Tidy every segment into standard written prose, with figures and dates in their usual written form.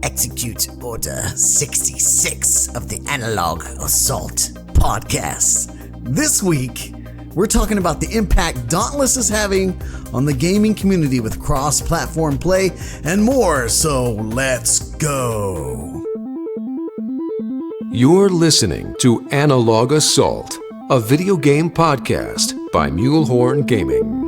execute Order 66 of the Analog Assault podcast. This week, we're talking about the impact Dauntless is having on the gaming community with cross-platform play and more, so let's go. You're listening to Analog Assault, a video game podcast by Mulehorn Gaming.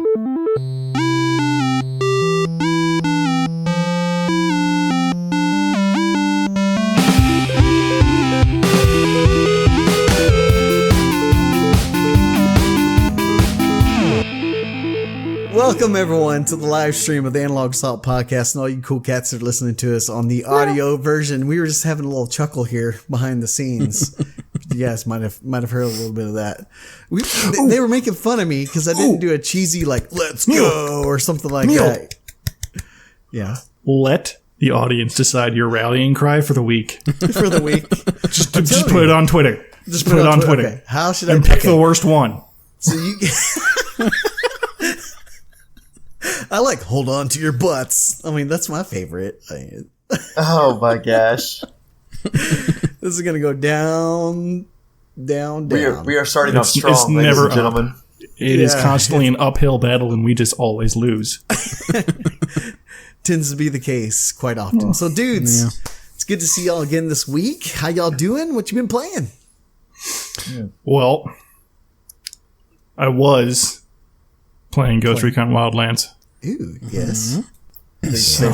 Welcome, everyone, to the live stream of the Analog Assault podcast and all you cool cats that are listening to us on the audio version. We were just having a little chuckle here behind the scenes. You guys might have heard a little bit of that. They were making fun of me because I didn't do a cheesy, like, let's go or something like that. Yeah. Let the audience decide your rallying cry for the week. For the week. Just put it on Twitter. Just put it on Twitter. Okay. How should I pick the worst one? So you... I like hold on to your butts. I mean, that's my favorite. Oh my gosh. This is going to go down. We are starting off strong, ladies and gentlemen. It is constantly an uphill battle, and we just always lose. Tends to be the case quite often. So, dudes, it's good to see y'all again this week. How y'all doing? What you been playing? Well, I was playing Ghost Recon Wildlands. Ooh, yes. Mm-hmm. So,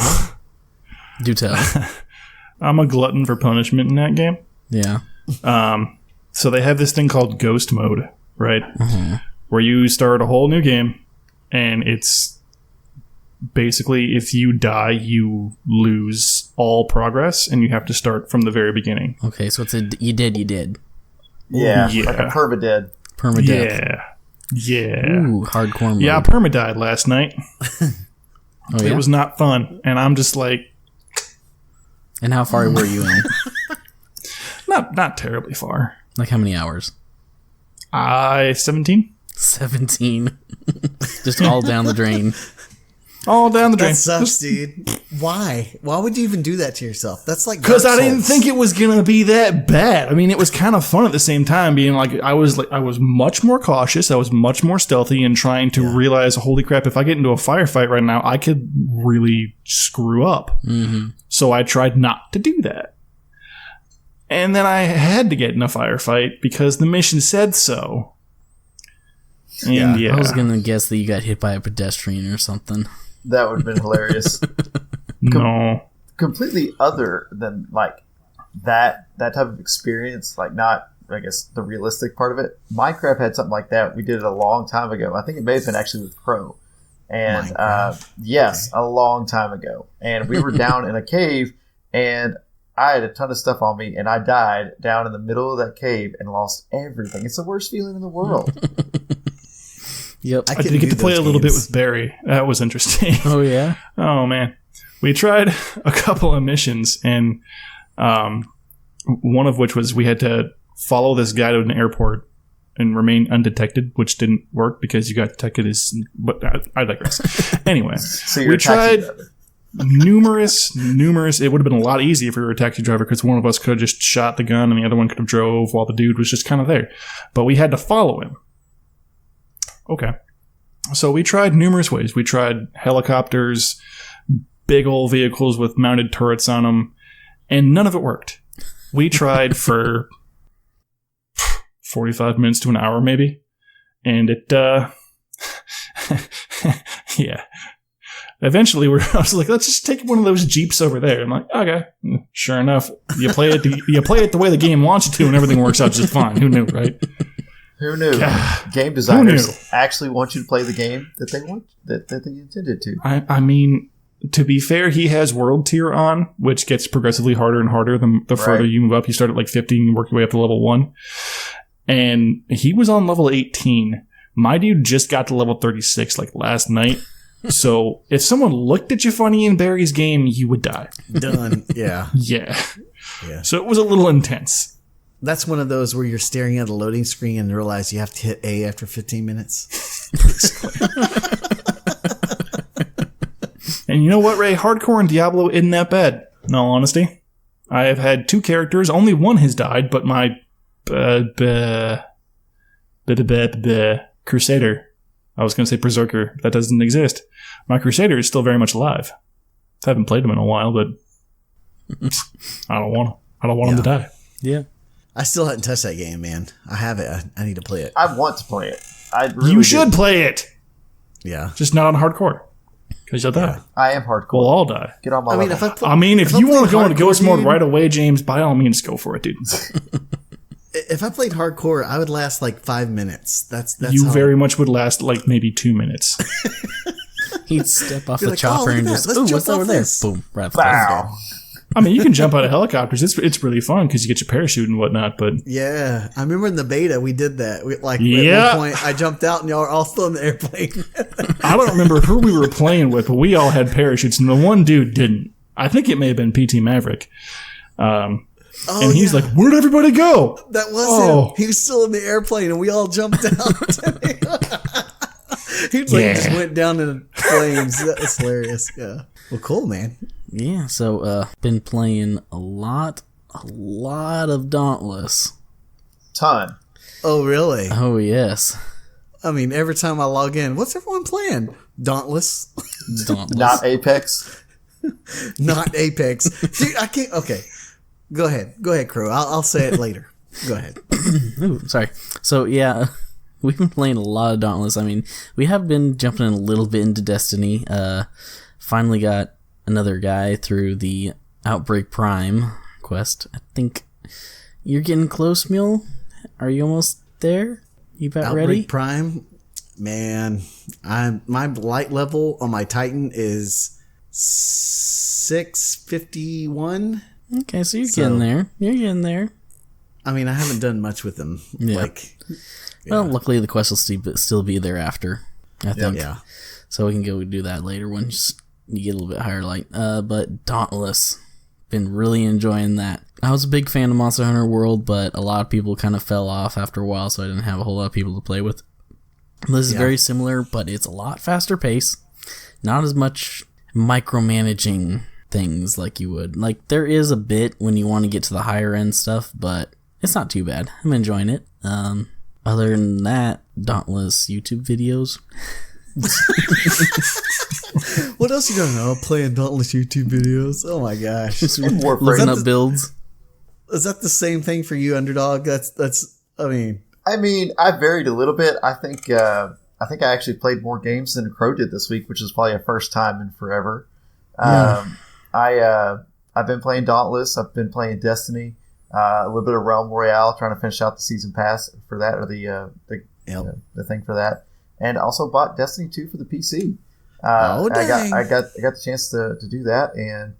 do tell. I'm a glutton for punishment in that game. Yeah. So they have this thing called Ghost Mode, right? Mm-hmm. Where you start a whole new game, and it's basically if you die, you lose all progress, and you have to start from the very beginning. Okay, so it's a you did. Yeah, like a permadead. Permadeath. Yeah. Ooh, hardcore mode. Yeah, I perma-died last night. Oh, yeah? It was not fun, and I'm just like... And how far were you in? Not terribly far. Like how many hours? 17. 17. Just all down the drain. All down the drain. That sucks, dude. Why? Why would you even do that to yourself? That's like because I didn't think it was gonna be that bad. I mean, it was kind of fun at the same time. Being like, I was much more cautious. I was much more stealthy, and trying to realize, holy crap! If I get into a firefight right now, I could really screw up. Mm-hmm. So I tried not to do that. And then I had to get in a firefight because the mission said so. And I was gonna guess that you got hit by a pedestrian or something. That would have been hilarious. No. Completely other than like that type of experience, like not, I guess, the realistic part of it. Minecraft had something like that. We did it a long time ago. I think it may have been actually with Pro. And yes, a long time ago. And we were down in a cave, and I had a ton of stuff on me, and I died down in the middle of that cave and lost everything. It's the worst feeling in the world. Yep. I did get to play a little bit with Barry. That was interesting. Oh, yeah? Oh, man. We tried a couple of missions, and one of which was we had to follow this guy to an airport and remain undetected, which didn't work because you got detected as... But I digress. Anyway, So we tried numerous... It would have been a lot easier if we were a taxi driver because one of us could have just shot the gun and the other one could have drove while the dude was just kind of there. But we had to follow him. Okay. So we tried numerous ways. We tried helicopters, big old vehicles with mounted turrets on them, and none of it worked. We tried for 45 minutes to an hour maybe, and it, yeah. Eventually, I was like, let's just take one of those Jeeps over there. I'm like, okay. Sure enough, you play it the way the game wants you to, and everything works out just fine. Who knew, right? Who knew? Game designers actually want you to play the game that they want, that they intended to. I mean, to be fair, he has world tier on, which gets progressively harder and harder the further you move up. You start at like 15 and work your way up to level 1. And he was on level 18. My dude just got to level 36 like last night. So if someone looked at you funny in Barry's game, you would die. Done. Yeah. Yeah. So it was a little intense. That's one of those where you're staring at a loading screen and realize you have to hit A after 15 minutes. And you know what, Ray? Hardcore in Diablo isn't that bad. In all honesty, I have had 2 characters. Only one has died, but my Crusader. I was going to say Berserker. That doesn't exist. My Crusader is still very much alive. I haven't played him in a while, but I don't want him to die. Yeah. I still haven't touched that game, man. I have it. I need to play it. I want to play it. I really You should do. play it. Yeah. Just not on hardcore. Because you'll die. I am hardcore. We'll all die. Get on my I mean, level. If you want to go into ghost mode dude, right away, James, by all means, go for it, dude. if I played hardcore, I would last like 5 minutes. That's You how, very much would last like maybe 2 minutes. He'd step off Be the like, chopper "Oh, look and at just, that. Let's ooh, jump what's over off there? this." Boom, right off the Wow. I mean, you can jump out of helicopters. It's really fun because you get your parachute and whatnot. But Yeah, I remember in the beta we did that. At Yeah. one point, I jumped out and y'all were all still in the airplane. I don't remember who we were playing with, but we all had parachutes, and the one dude didn't. I think it may have been PT Maverick. And he's like, "Where'd everybody go?" That was Oh. him. He was still in the airplane, and we all jumped out. He was like, just went down in flames. That was hilarious. Yeah. Well, cool, man. Yeah, so been playing a lot of Dauntless. Ton. Oh, really? Oh yes, I mean, every time I log in, what's everyone playing? Dauntless, Dauntless. Not Apex. not Apex. Dude, I can't. Okay, go ahead, Crow. I'll say it later. Go ahead. Ooh, sorry. So yeah, we've been playing a lot of Dauntless. I mean, we have been jumping in a little bit into Destiny. Finally got another guy through the Outbreak Prime quest. I think you're getting close, Mule. Are you almost there? You about Outbreak ready? Prime, man. My light level on my Titan is 651. Okay, so you're getting there. You're getting there. I mean, I haven't done much with them. Yeah. Like, Well, luckily the quest will still be there after, I think. yeah. So we can go do that later once you get a little bit higher light. But Dauntless, been really enjoying that. I was a big fan of Monster Hunter World, but a lot of people kind of fell off after a while, so I didn't have a whole lot of people to play with. This is very similar, but it's a lot faster pace. Not as much micromanaging things like you would. Like, there is a bit when you want to get to the higher end stuff, but it's not too bad. I'm enjoying it. Other than that, Dauntless YouTube videos. What else you don't know? Playing Dauntless YouTube videos. Oh my gosh. Looking up builds. Is that the same thing for you, Underdog? That's. I mean, I varied a little bit. I think I actually played more games than Crow did this week, which is probably a first time in forever. I've been playing Dauntless. I've been playing Destiny. A little bit of Realm Royale, trying to finish out the season pass for that, or the thing for that, and also bought Destiny 2 for the PC. dang. I got the chance to do that, and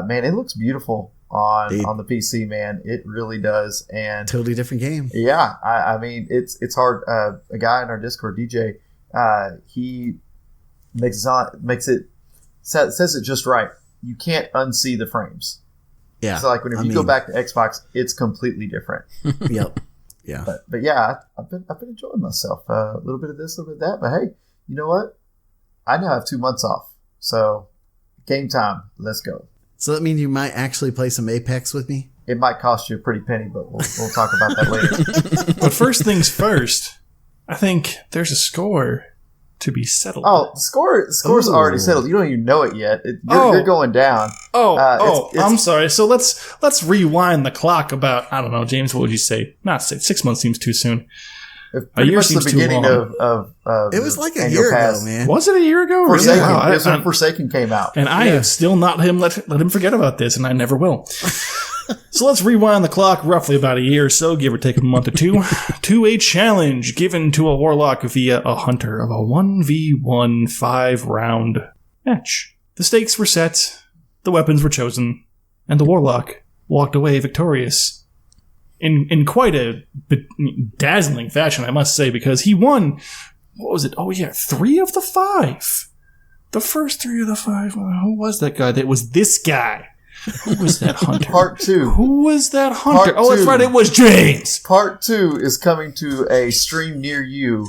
man, it looks beautiful on the PC. Man, it really does. And totally different game. yeah, I mean, it's hard. A guy in our Discord, DJ, he says it just right. You can't unsee the frames. Yeah. So like whenever you go back to Xbox, it's completely different. Yep. Yeah. But yeah, I've been enjoying myself. A little bit of this, a little bit of that. But hey, you know what? I now have 2 months off. So game time. Let's go. So that means you might actually play some Apex with me? It might cost you a pretty penny, but we'll talk about that later. But first things first, I think there's a score to be settled. Oh, the score's already settled. You don't even know it yet. You're going down. It's I'm sorry. So let's rewind the clock about, I don't know, James, what would you say? Not say 6 months seems too soon. Pretty much seems the too beginning long. of It was like a annual year pass. ago, man. Was it a year ago? Forsaken. Wow, It was when Forsaken came out. And I have still not let him forget about this, and I never will. So let's rewind the clock roughly about a year or so, give or take a month or two, to a challenge given to a warlock via a hunter of a 1v1 5-round match. The stakes were set, the weapons were chosen, and the warlock walked away victorious. In quite a dazzling fashion, I must say, because he won, what was it? Oh yeah, 3 of the 5. The first 3 of the 5. Who was that guy? That was this guy. Who was that hunter? Part 2. Who was that hunter? Part Oh, that's 2. right, it was James. Part 2 is coming to a stream near you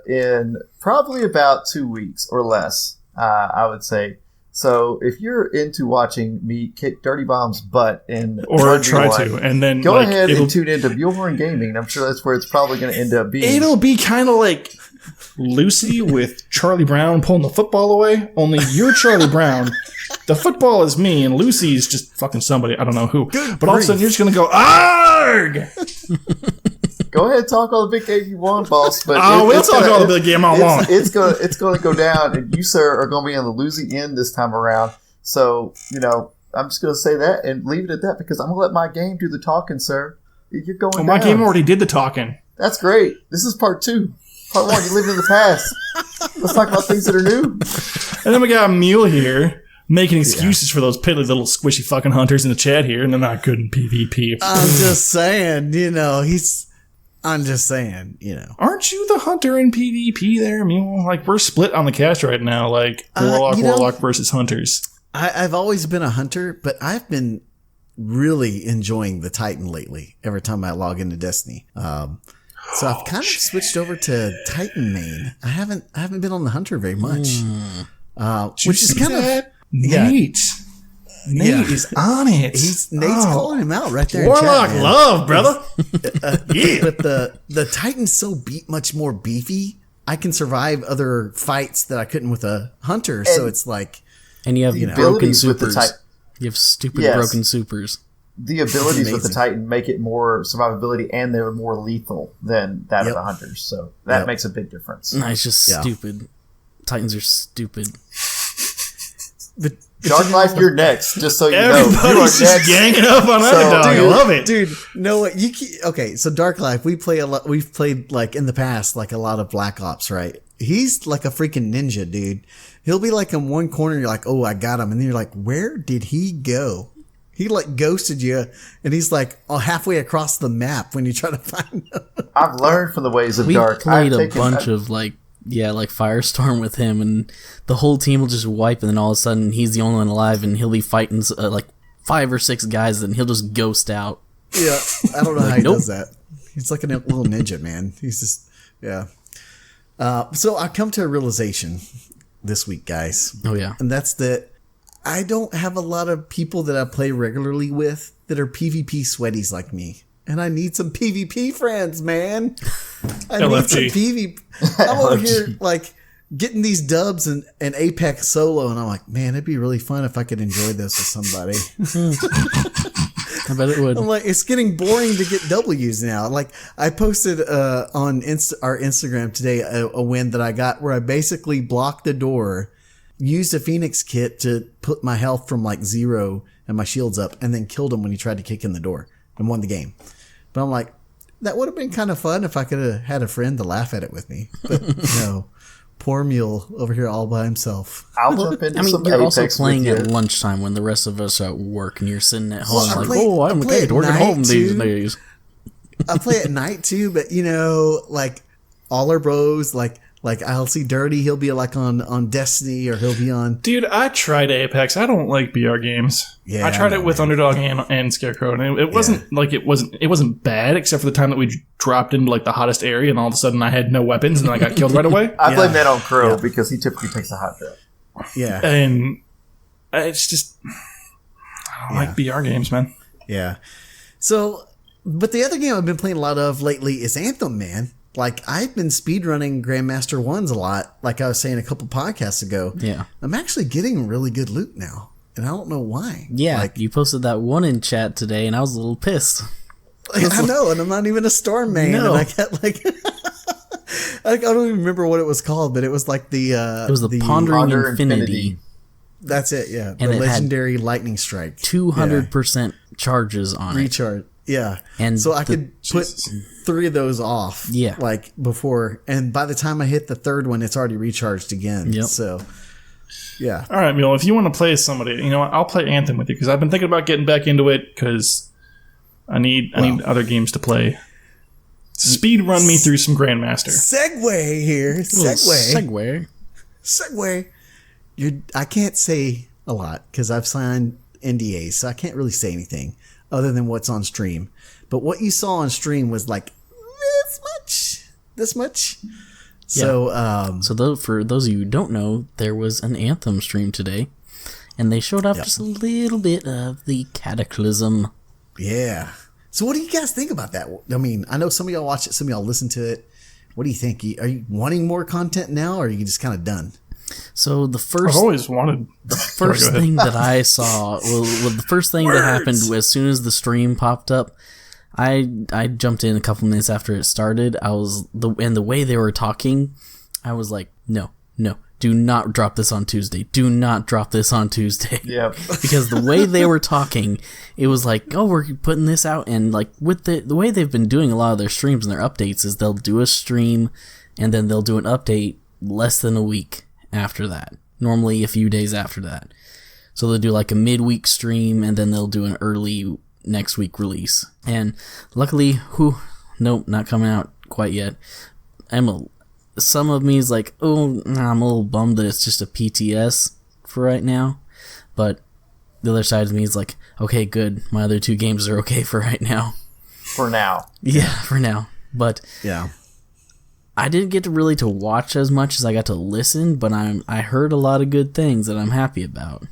in probably about 2 weeks or less, I would say. So if you're into watching me kick Dirty Bomb's butt in or Unreal try Life, to, and then go like, ahead and tune into Mulehorn Gaming. I'm sure that's where it's probably going to end up being. it'll be kind of like Lucy with Charlie Brown pulling the football away. Only you're Charlie Brown. The football is me, and Lucy's just fucking somebody. I don't know who. But all of a sudden, you're just going to go, ARG! Go ahead and talk all the big game you want, boss. But we'll talk all the big game I want. It's going to go down, and you, sir, are going to be on the losing end this time around. So, I'm just going to say that and leave it at that because I'm going to let my game do the talking, sir. You're going down. My game already did the talking. That's great. This is part 2. Part 1, you're living in the past. Let's talk about things that are new. And then we got a Mule here making excuses for those piddly little squishy fucking hunters in the chat here, and they're not good in PvP. I'm just saying, Aren't you the hunter in PvP there, Mule? Like, we're split on the cast right now, like, Warlock versus hunters. I've always been a hunter, but I've been really enjoying the Titan lately every time I log into Destiny. So I've kind of switched over to Titan main. I haven't been on the hunter very much. Which is kind of Nate is on it. Nate's calling him out right there. Warlock in chat, love, brother. But the Titan's so much more beefy. I can survive other fights that I couldn't with a hunter. So it's like, and you have broken abilities with the supers. You have stupid broken supers. The abilities with the Titan make it more survivability, and they're more lethal than that of the hunters. So that makes a big difference. No, it's just stupid. Titans are stupid. But Dark Life, you're next. Just so you know, everybody's just ganging up on Underdog. I love it, dude. No, what okay? So Dark Life, we play a lot. We've played like in the past, like a lot of Black Ops, right? He's like a freaking ninja, dude. He'll be like in one corner. You're like, oh, I got him, and then you're like, where did he go? He like ghosted you, and he's like halfway across the map when you try to find him. I've learned from the ways of Dark. We played a bunch of like Firestorm with him, and the whole team will just wipe, and then all of a sudden he's the only one alive, and he'll be fighting like 5 or 6 guys, and he'll just ghost out. Yeah, I don't know how he does that. He's like a little ninja, man. He's just so I come to a realization this week, guys. Oh yeah, and that's that. I don't have a lot of people that I play regularly with that are PvP sweaties like me. And I need some PvP friends, man. I need some PvP. I'm over here like getting these dubs and Apex solo, and I'm like, man, it'd be really fun if I could enjoy this with somebody. I bet it would. I'm like, it's getting boring to get W's now. Like, I posted on our Instagram today a win that I got where I basically blocked the door, used a Phoenix kit to put my health from like 0 and my shields up, and then killed him when he tried to kick in the door and won the game. But I'm like, that would have been kind of fun if I could have had a friend to laugh at it with me. But no, poor Mule over here all by himself. I'll jump into some you're Apex also playing with at you. lunchtime when the rest of us are at work, and you're sitting at home I like, play I'm at working night home these too. days. I play at night too, but like all our bros, like I'll see Dirty, he'll be like on Destiny, or he'll be on. Dude, I tried Apex. I don't like BR games. Yeah, I tried it with Underdog and Scarecrow, and it wasn't it wasn't bad, except for the time that we dropped into like the hottest area, and all of a sudden I had no weapons, and I got killed right away. I blame that on Crow because he typically takes a hot drop. Yeah, and it's just I don't like BR games, man. Yeah. So, but the other game I've been playing a lot of lately is Anthem, man. Like, I've been speedrunning Grandmaster 1s a lot, like I was saying a couple podcasts ago. Yeah. I'm actually getting really good loot now, and I don't know why. Yeah, like, you posted that one in chat today, and I was a little pissed. I know, and I'm not even a Storm main. No. And I got like... I don't even remember what it was called, but it was like the... it was the Pondering Infinity. That's it, yeah. And the it legendary lightning strike. 200% charges on it. Recharge. Yeah. And so I could put 3 of those off. Yeah. Like before. And by the time I hit the 3rd one, it's already recharged again. Yep. So, yeah. All right, Mule, if you want to play somebody, you know what? I'll play Anthem with you because I've been thinking about getting back into it because I need other games to play. Speed run me through some Grandmaster. Segue here. Segue. I can't say a lot because I've signed NDAs, so I can't really say anything other than what's on stream. But what you saw on stream was like this much. Yeah. So, for those of you who don't know, there was an Anthem stream today. And they showed off just a little bit of the Cataclysm. Yeah. So what do you guys think about that? I mean, I know some of y'all watch it, some of y'all listen to it. What do you think? Are you wanting more content now, or are you just kind of done? So the first, I've always wanted the first thing that I saw, well, the first thing that happened as soon as the stream popped up, I jumped in a couple minutes after it started. And the way they were talking, I was like, no, do not drop this on Tuesday. Do not drop this on Tuesday. Yeah. Because the way they were talking, it was like, oh, we're putting this out. And like with the way they've been doing a lot of their streams and their updates is they'll do a stream and then they'll do an update less than a week after that. Normally a few days after that. So they'll do like a midweek stream and then they'll do an early next week release. And luckily, nope, not coming out quite yet. Some of me is like, I'm a little bummed that it's just a PTS for right now. But the other side of me is like, okay, good. My other two games are okay for right now. For now. Yeah, for now. But Yeah. I didn't get to watch as much as I got to listen, but I heard a lot of good things that I'm happy about.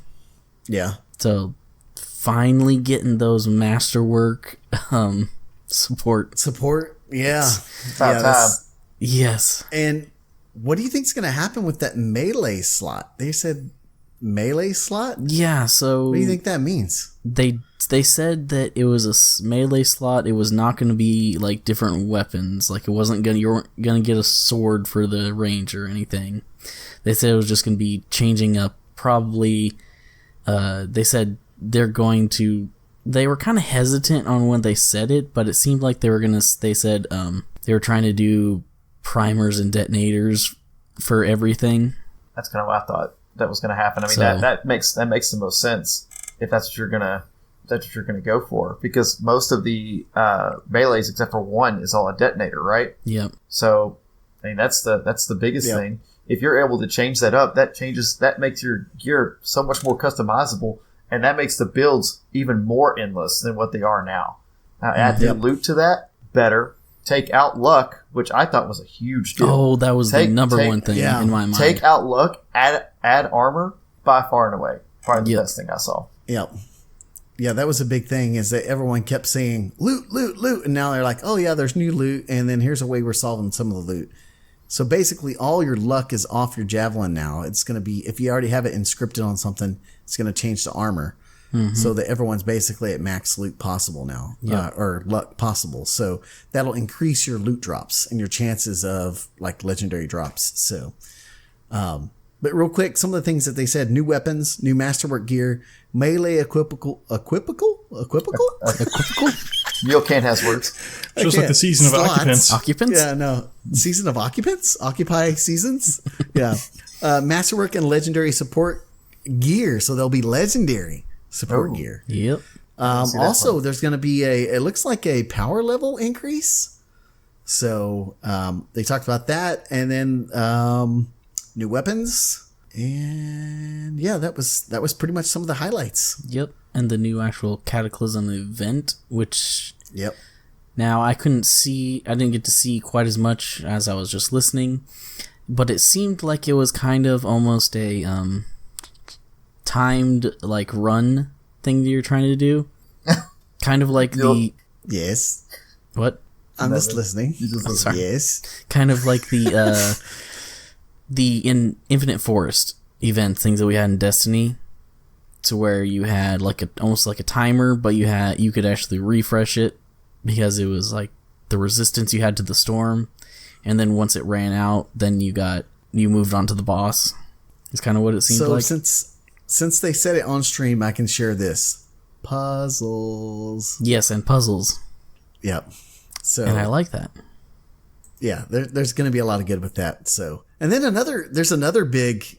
Yeah. So finally getting those masterwork support. Yeah. About time. Yes. And what do you think is going to happen with that melee slot? They said melee slot? Yeah, so What do you think that means? they said that it was a melee slot. It was not going to be like different weapons. Like you weren't going to get a sword for the range or anything. They said it was just going to be changing up probably. They said they were kind of hesitant on when they said it, but it seemed like they said they were trying to do primers and detonators for everything. That's kind of what I thought that was going to happen. I mean, So- that makes the most sense if that's what you're gonna go for, because most of the melees except for one is all a detonator, right? Yep. So I mean that's the biggest thing. If you're able to change that up, that makes your gear so much more customizable, and that makes the builds even more endless than what they are now. Now add the loot to that, better. Take out luck, which I thought was a huge deal. Oh, that was the number one thing in my mind. Take out luck, add armor, by far and away. Probably the best thing I saw. Yep. Yeah, that was a big thing, is that everyone kept saying loot, loot, loot. And now they're like, oh yeah, there's new loot. And then here's a way we're solving some of the loot. So basically all your luck is off your javelin now. It's going to be, if you already have it inscripted on something, it's going to change to armor. So that everyone's basically at max loot possible now, or luck possible. So that'll increase your loot drops and your chances of like legendary drops. So, but real quick, some of the things that they said: new weapons, new masterwork gear, melee equipical. Neil can't has words. Just like the season of Slots. occupants. Yeah, no. Season of occupants? Occupy seasons? Yeah. Masterwork and legendary support gear. So they'll be legendary support gear. Yep. Also, there's going to be it looks like a power level increase. So they talked about that. And then new weapons. And yeah, that was pretty much some of the highlights. Yep. And the new actual Cataclysm event, which Yep. now I didn't get to see quite as much as I was just listening, but it seemed like it was kind of almost a timed like run thing that you're trying to do. Kind of like Yes. what? I'm just listening. sorry. Yes. Kind of like the in Infinite Forest event things that we had in Destiny, to where you had like almost like a timer, but you could actually refresh it because it was like the resistance you had to the storm, and then once it ran out, then you moved on to the boss. It's kind of what it seemed like. So since they said it on stream, I can share this. Puzzles. Yes, and puzzles. Yep. So And I like that. yeah, there's going to be a lot of good with that. So, and then there's another big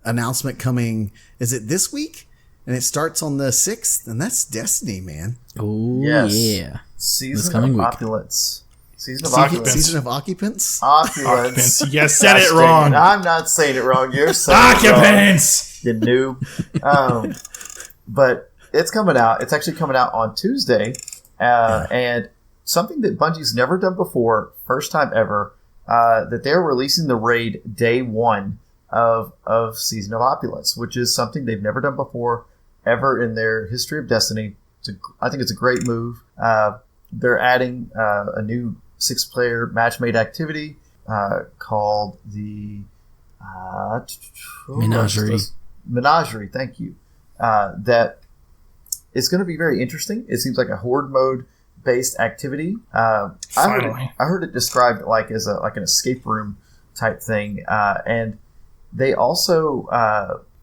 announcement coming. Is it this week? And it starts on the 6th, and that's Destiny, man. Oh, Yes. yeah. Season coming of week. Opulence. Season of Occupants. Opulence. Season of Occupants. Opulence. You said it Gosh, wrong. I'm not saying it wrong. You're saying it wrong. Occupants. You noob. But it's coming out. It's actually coming out on Tuesday. And something that Bungie's never done before, first time ever, that they're releasing the raid day one of Season of Opulence, which is something they've never done before ever in their history of Destiny. I think it's a great move. They're adding a new 6-player match-made activity called the Menagerie. Menagerie, thank you. That is going to be very interesting. It seems like a horde mode based activity. I heard it described like as like an escape room type thing, and they also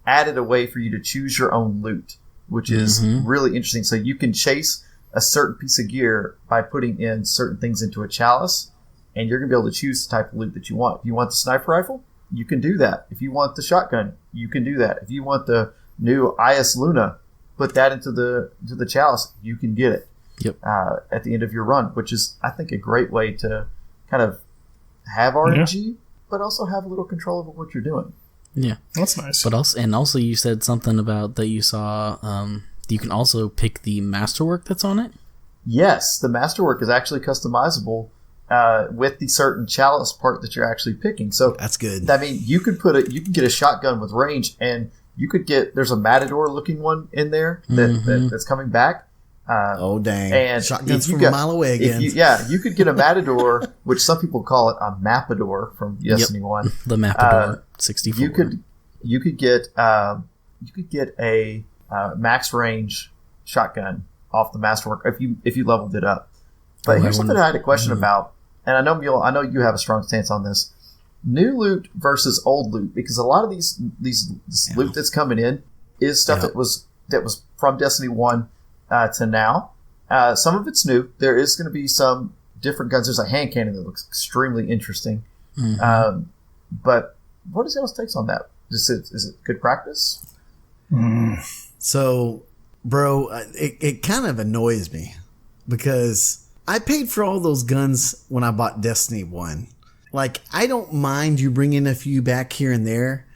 added a way for you to choose your own loot, which is really interesting. So you can chase a certain piece of gear by putting in certain things into a chalice, and you're going to be able to choose the type of loot that you want. If you want the sniper rifle, you can do that. If you want the shotgun, you can do that. If you want the new IS Luna, put that into the chalice, you can get it. Yep. At the end of your run, which is, I think, a great way to kind of have RNG, but also have a little control over what you're doing. Yeah, that's nice. But also, you said something about that you saw. You can also pick the masterwork that's on it. Yes, the masterwork is actually customizable with the certain chalice part that you're actually picking. So that's good. I mean, you can get a shotgun with range, and you could there's a Matador looking one in there that's coming back. Oh dang! And shotguns from a mile away again. You could get a Matador, which some people call it a Mapador from Destiny 1. The Mapador 64. You could get a max range shotgun off the masterwork if you leveled it up. But here's something I had a question about, and I know you have a strong stance on this: new loot versus old loot, because a lot of this loot that's coming in is stuff that was from Destiny 1 to now. Some of it's new. There is going to be some different guns. There's a hand cannon that looks extremely interesting. But what is y'all's takes on that? Is it good practice? So, bro, it kind of annoys me because I paid for all those guns when I bought Destiny 1. Like, I don't mind you bringing a few back here and there.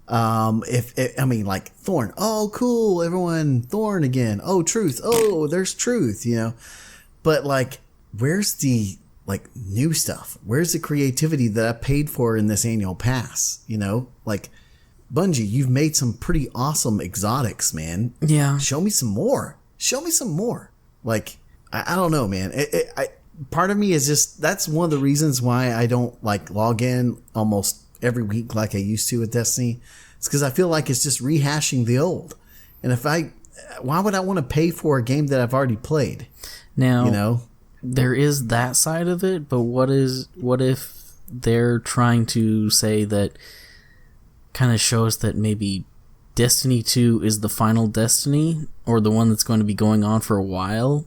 Like Thorn. Oh, cool. Everyone, Thorn again. Oh, Truth. Oh, there's Truth, But like, where's the new stuff? Where's the creativity that I paid for in this annual pass? Like, Bungie, you've made some pretty awesome exotics, man. Yeah. Show me some more. Like, I don't know, man. Part of me is just, that's one of the reasons why I don't log in almost every week like I used to with Destiny. It's because I feel like it's just rehashing the old. And why would I want to pay for a game that I've already played? Now, there is that side of it, but what if they're trying to say that kind of shows that maybe Destiny 2 is the final Destiny, or the one that's going to be going on for a while?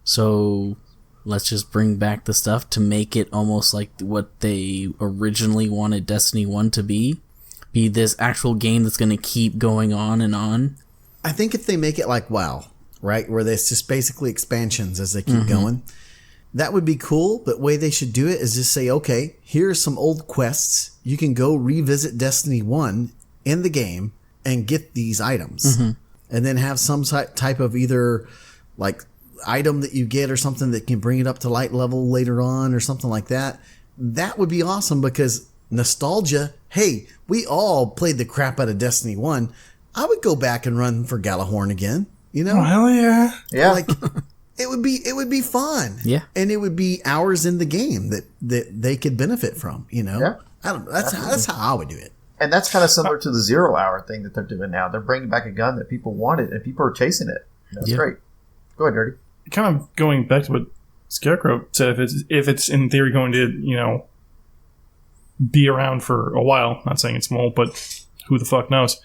So let's just bring back the stuff to make it almost like what they originally wanted Destiny 1 to be this actual game that's going to keep going on and on. I think if they make it like WoW, right, where there's just basically expansions as they keep going, that would be cool. But the way they should do it is just say, okay, here's some old quests. You can go revisit Destiny 1 in the game and get these items. And then have some type of either item that you get or something that can bring it up to light level later on or something like that. That would be awesome because nostalgia. Hey, we all played the crap out of Destiny 1. I would go back and run for Galahorn again, Oh, hell yeah. Yeah. It would be fun. Yeah. And it would be hours in the game that they could benefit from, Yeah. I don't know. That's how I would do it. And that's kind of similar to the 0 hour thing that they're doing now. They're bringing back a gun that people wanted and people are chasing it. That's great. Go ahead, Dirty. Kind of going back to what Scarecrow said, if it's in theory going to, be around for a while, not saying it's small, but who the fuck knows,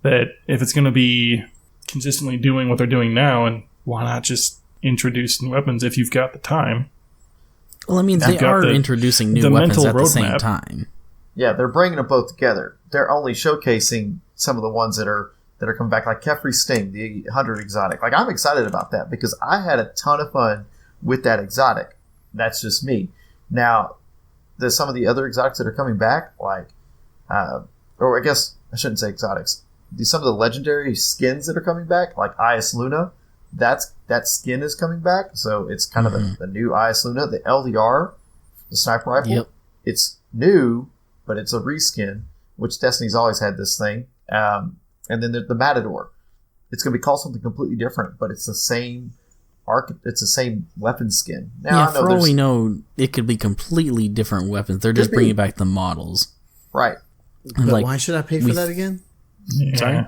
that if it's going to be consistently doing what they're doing now, and why not just introduce new weapons if you've got the time? Well, I mean, they are introducing new weapons at the same time. Yeah, they're bringing them both together. They're only showcasing some of the ones that are coming back, like Kefri's Sting, the 100 exotic. I'm excited about that because I had a ton of fun with that exotic. That's just me. Now, there's some of the other exotics that are coming back, or I guess I shouldn't say exotics. Some of the legendary skins that are coming back, like IS Luna, that skin is coming back. So it's kind of the new IS Luna. The LDR, the sniper rifle, it's new, but it's a reskin which Destiny's always had this thing. And then the Matador. It's going to be called something completely different, but it's the same it's the same weapon skin. Now, yeah, for all we know, it could be completely different weapons. They're just bringing back the models. Right. But why should I pay for that again? Yeah. Sorry?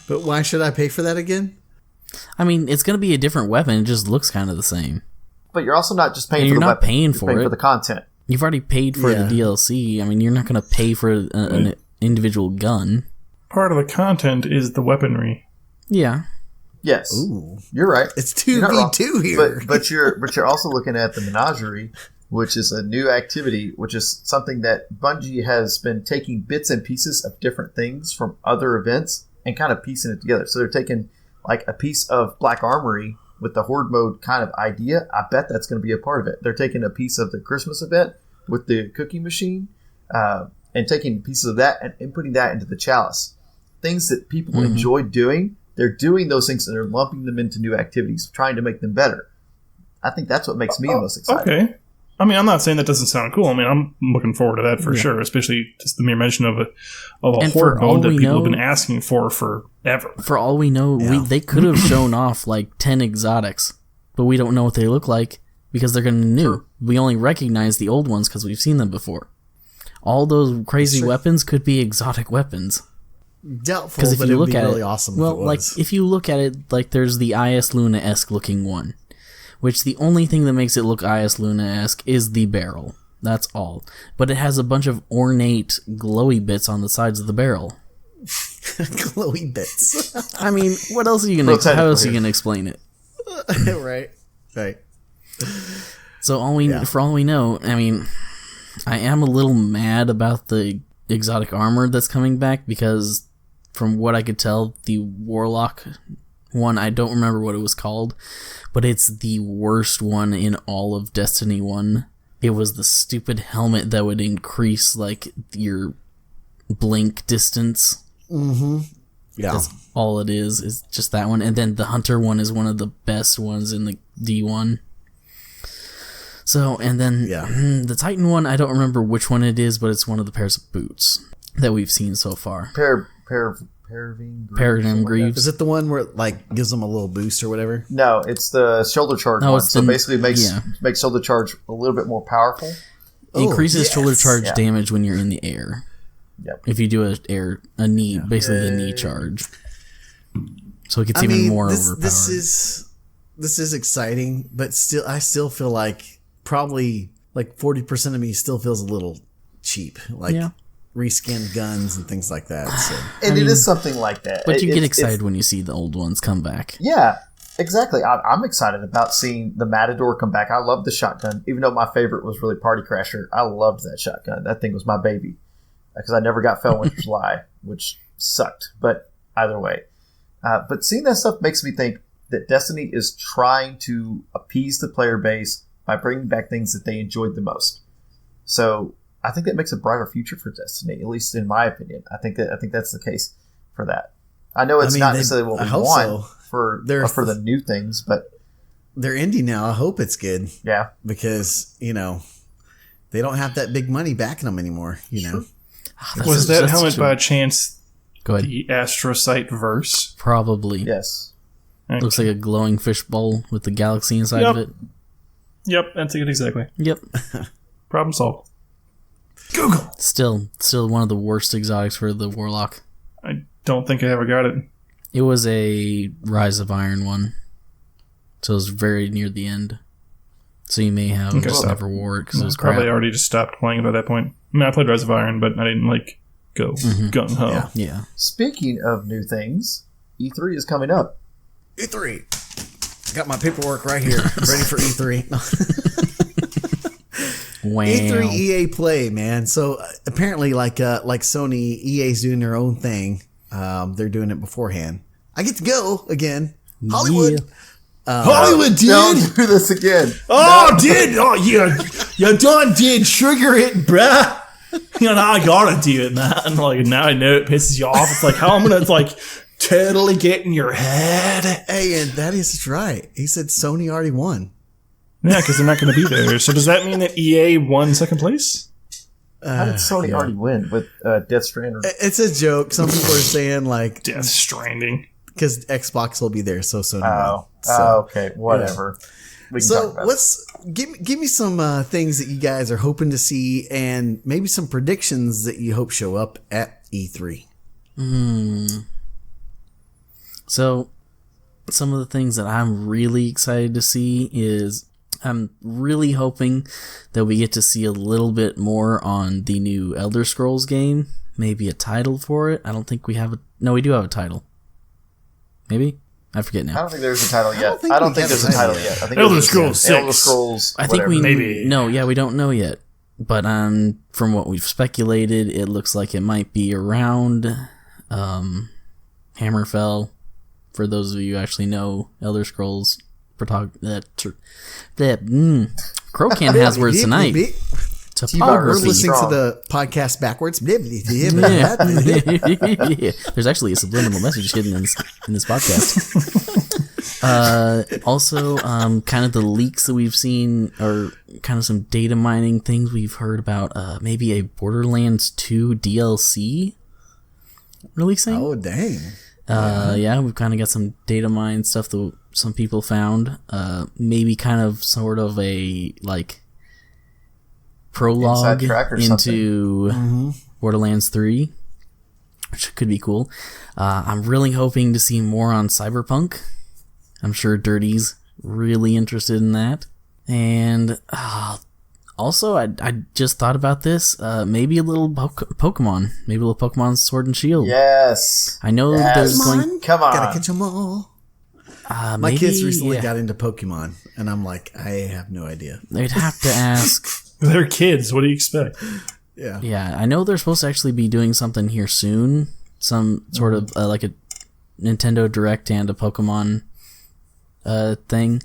But why should I pay for that again? I mean, it's going to be a different weapon. It just looks kind of the same. But you're also not just paying And for you're the not weapon. paying You're for paying it. for the content. You've already paid for the DLC. I mean, you're not going to pay for an individual gun. Part of the content is the weaponry. Yeah. Yes. Ooh. You're right. It's You're not wrong. 2v2 here. But you're also looking at the Menagerie, which is a new activity, which is something that Bungie has been taking bits and pieces of different things from other events and kind of piecing it together. So they're taking like a piece of Black Armory with the Horde mode kind of idea. I bet that's going to be a part of it. They're taking a piece of the Christmas event with the cookie machine and taking pieces of that and inputting that into the Chalice. Things that people enjoy doing, they're doing those things and they're lumping them into new activities, trying to make them better. I think that's what makes me the most excited. Okay. I mean, I'm not saying that doesn't sound cool. I mean, I'm looking forward to that for sure, especially just the mere mention of a horde mode that people have been asking for forever. For all we know, they could have shown off like 10 exotics, but we don't know what they look like because they're going to be new. We only recognize the old ones because we've seen them before. All those crazy weapons could be exotic weapons. Doubtful, but it would be really awesome. Well, if it was. like if you look at it, like there's the IS Luna-esque looking one, which the only thing that makes it look IS Luna-esque is the barrel. That's all. But it has a bunch of ornate glowy bits on the sides of the barrel. Glowy bits. I mean, what else are you gonna? How else are you gonna explain it? Right. So for all we know, I mean, I am a little mad about the exotic armor that's coming back because, from what I could tell, the Warlock one, I don't remember what it was called, but it's the worst one in all of Destiny 1. It was the stupid helmet that would increase like your blink distance. Mm-hmm. Yeah. That's all it is just that one. And then the Hunter one is one of the best ones in the D1. So, and then the Titan one, I don't remember which one it is, but it's one of the pairs of boots that we've seen so far. Paradigm Greaves. Is it the one where it like gives them a little boost or whatever? No, it's the shoulder charge one. So basically makes shoulder charge a little bit more powerful. It increases shoulder charge damage when you're in the air. Yep. If you do a knee, basically the knee charge. So it gets even more overpowered. This is exciting, but I still feel like probably like 40% of me still feels a little cheap. Like reskinned guns and things like that. So. And it is something like that. But you get excited when you see the old ones come back. Yeah, exactly. I'm excited about seeing the Matador come back. I love the shotgun, even though my favorite was really Party Crasher. I loved that shotgun. That thing was my baby because I never got Fellwinter's Lie, which sucked. But either way. But seeing that stuff makes me think that Destiny is trying to appease the player base by bringing back things that they enjoyed the most. So I think that makes a brighter future for Destiny, at least in my opinion. I think that's the case for that. I know it's not necessarily what we want for the new things, but they're indie now. I hope it's good. Yeah, because they don't have that big money backing them anymore. Was that helmet by chance Go ahead. the Astrocyte verse? Probably. Yes. Okay. Looks like a glowing fishbowl with the galaxy inside of it. Yep, that's it exactly. Yep. Problem solved. Google. Still one of the worst exotics for the Warlock. I don't think I ever got it. It was a Rise of Iron one. So it was very near the end. So you may have just never wore it because it was crap. Probably already just stopped playing it at that point. I mean, I played Rise of Iron, but I didn't go gung-ho. Yeah. Speaking of new things, E3 is coming up. E3. I got my paperwork right here, ready for E3. Wow. E3 EA Play, man. So apparently, like Sony, EA's doing their own thing. They're doing it beforehand. I get to go again. Hollywood. Yeah. Hollywood, dude. Don't do this again. Oh, dude. Oh, you done did trigger it, bruh. I gotta do it, man. Like, now I know it pisses you off. It's like, how I'm gonna, totally get in your head. Hey, and that is right. He said Sony already won. Yeah, because they're not going to be there. So does that mean that EA won second place? How did Sony already win with Death Stranding? It's a joke. Some people are saying like Death Stranding. because Xbox will be there, so Sony. Oh, So, okay, whatever. We can So talk about let's give me some things that you guys are hoping to see, and maybe some predictions that you hope show up at E3. So, some of the things that I'm really excited to see is I'm really hoping that we get to see a little bit more on the new Elder Scrolls game. Maybe a title for it. I don't think we have a... No, we do have a title. Maybe? I forget I now. don't think there's a title yet. think I don't we think have there's a a title title yet. I think Elder it's Scrolls 6. Elder Scrolls. I think whatever. Maybe. No, yeah, we don't know yet. But from what we've speculated, it looks like it might be around Hammerfell. For those of you who actually know Elder Scrolls, Crocan has words tonight. We're Topography. listening to Strong. the podcast backwards. Yeah. There's actually a subliminal message hidden in this podcast. Also, kind of the leaks that we've seen, or kind of some data mining things we've heard about. Maybe a Borderlands 2 DLC releasing. Oh, dang. Yeah, we've kind of got some data mine stuff that some people found. Maybe kind of sort of a like prologue Inside track or into Borderlands 3, which could be cool. I'm really hoping to see more on Cyberpunk. I'm sure Dirty's really interested in that. And also, I just thought about this. Maybe a little Pokemon. Maybe a little Pokemon Sword and Shield. Yes. I know there's going... Come on. Gotta catch them all. My maybe, kids recently yeah. got into Pokemon, and I'm like, I have no idea. They'd have to ask... They're kids. What do you expect? Yeah. Yeah, I know they're supposed to actually be doing something here soon. Some sort of like a Nintendo Direct and a Pokemon thing.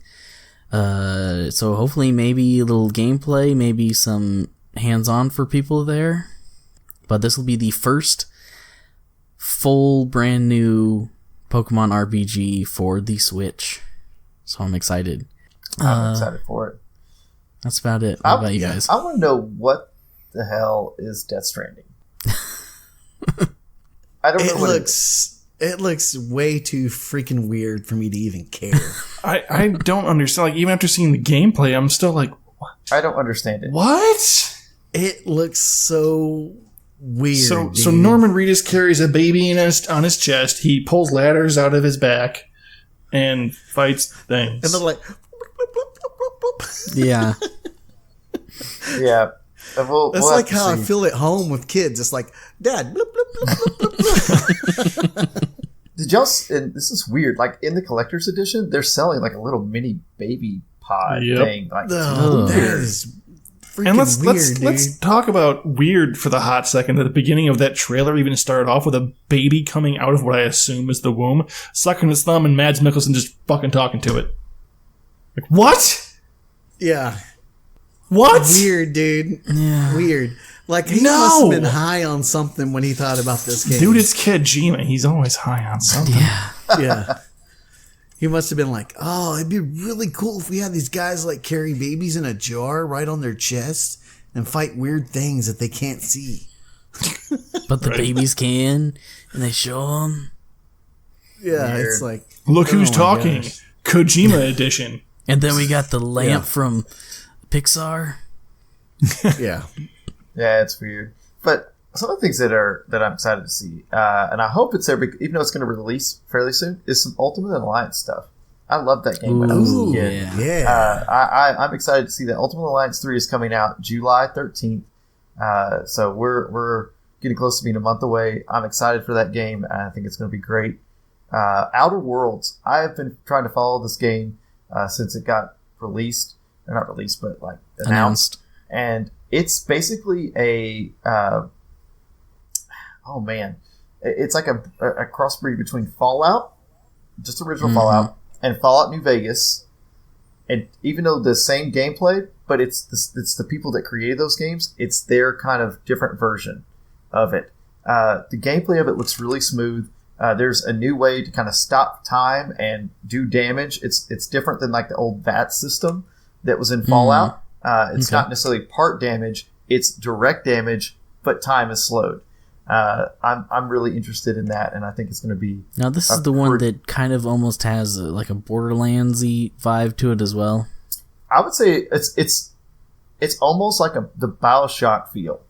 So hopefully maybe a little gameplay, maybe some hands-on for people there. But this will be the first full brand new Pokemon RPG for the Switch. So I'm excited. I'm excited for it. That's about it. What about you guys? I want to know what the hell is Death Stranding. I don't know what It looks way too freaking weird for me to even care. I don't understand. Like, even after seeing the gameplay, I'm still like, I don't understand it. what? It looks so weird. So Norman Reedus carries a baby on his chest. He pulls ladders out of his back and fights things. and they're like, Yeah. Yeah. We'll that's have like to how I see. feel at home with kids. It's like, Dad, bloop, bloop, bloop, bloop, bloop. Did y'all? And this is weird. Like in the collector's edition, they're selling like a little mini baby pod Yep. thing. Like, Oh, that is freaking And let's weird, dude. let's talk about weird for the hot second. At the beginning of that trailer, even started off with a baby coming out of what I assume is the womb, sucking his thumb, and Mads Mikkelsen just fucking talking to it. Like, what? Yeah. What? Weird, dude. Yeah. Weird. Like, he No. must have been high on something when he thought about this game. Dude, it's Kojima. He's always high on something. Yeah. Yeah. He must have been like, oh, it'd be really cool if we had these guys like carry babies in a jar right on their chest and fight weird things that they can't see. But the babies can, and they show them. Yeah, Weird. it's like, Look who's oh my talking. gosh. Kojima edition. And then we got the lamp Yeah. from Pixar. Yeah. yeah, it's weird. But some of the things that I'm excited to see, and I hope it's there, even though it's going to release fairly soon, is some Ultimate Alliance stuff. I love that game when I was a Ooh, kid. yeah. I'm excited to see that Ultimate Alliance 3 is coming out July 13th. So we're getting close to being a month away. I'm excited for that game. I think it's going to be great. Outer Worlds. I have been trying to follow this game since it got released. Or not released, but like announced. And it's basically a oh man, it's like a crossbreed between Fallout, just original Fallout, and Fallout New Vegas. And even though the same gameplay, but it's the people that created those games, it's their kind of different version of it. The gameplay of it looks really smooth. There's a new way to kind of stop time and do damage. It's different than like the old VAT system that was in Fallout. It's not necessarily part damage. it's direct damage, but time is slowed. I'm really interested in that, and I think it's going to be. Now this is the one that kind of almost has like a Borderlands-y vibe to it as well. I would say it's almost like the BioShock feel,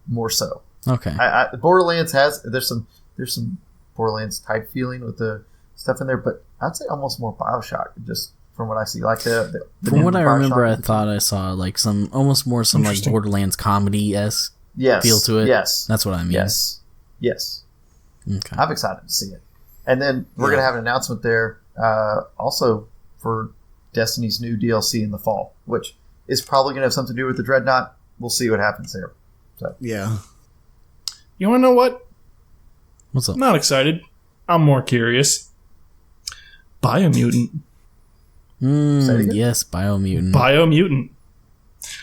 more so. Okay. Borderlands there's some Borderlands type feeling with the stuff in there, but I'd say almost more BioShock, just from what I see. Like the from what I BioShock remember, I thought I saw like some like Borderlands comedy-esque feel to it. Yes, that's what I mean. Yes. Okay. I'm excited to see it, and then we're gonna have an announcement there, also for Destiny's new DLC in the fall, which is probably gonna have something to do with the Dreadnought. We'll see what happens there. So Yeah. You want to know what? What's up? Not excited. I'm more curious. Biomutant. Yes, Biomutant. Biomutant.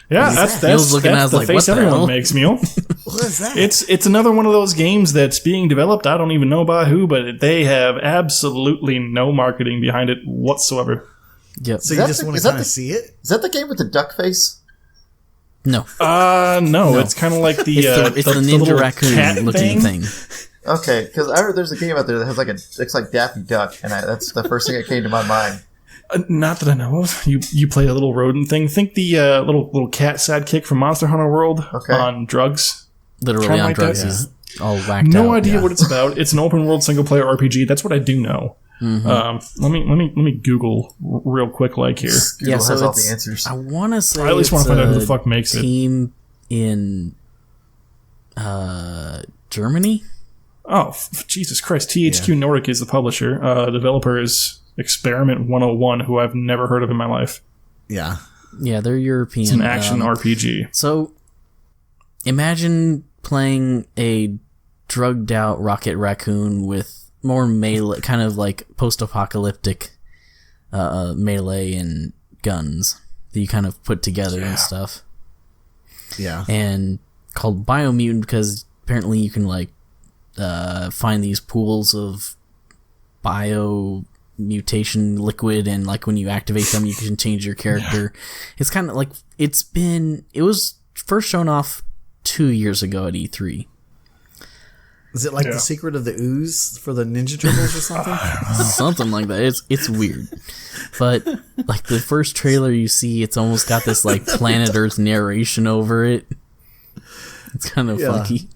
Yeah, that's Feels looking the like, face what the everyone hell? makes, Mule. What is that? It's another one of those games that's being developed. I don't even know by who, but they have absolutely no marketing behind it whatsoever. Yep. So you just want to kind of see it? Is that the game with the duck face? No. No. It's kind of like the It's the Ninja little Raccoon cat looking thing. Okay, because I heard there's a game out there that has looks like Daffy Duck, and that's the first thing that came to my mind. Not that I know of. You play a little rodent thing. Think the little cat sidekick from Monster Hunter World on drugs. Literally Kinda on like drugs. that, He's all whacked out. No idea what it's about. It's an open world single player RPG. That's what I do know. Let me Google real quick like here. Google so has all it's- the answers. I want to say I at least want it's to find out who a the fuck makes it. team in Germany. Oh, Jesus Christ. THQ Nordic is the publisher. Developer is Experiment 101, who I've never heard of in my life. Yeah. Yeah, they're European. It's an action RPG. So, imagine playing a drugged out Rocket Raccoon with more melee, kind of like post-apocalyptic melee and guns that you kind of put together and stuff. Yeah. And called Biomutant because apparently you can like find these pools of bio mutation liquid, and like when you activate them you can change your character. It's kind of like it was first shown off 2 years ago at E3. Is it like the secret of the ooze for the Ninja Turtles or something? Something like that. It's weird, but like the first trailer you see, it's almost got this like Planet Earth narration over it. It's kind of funky.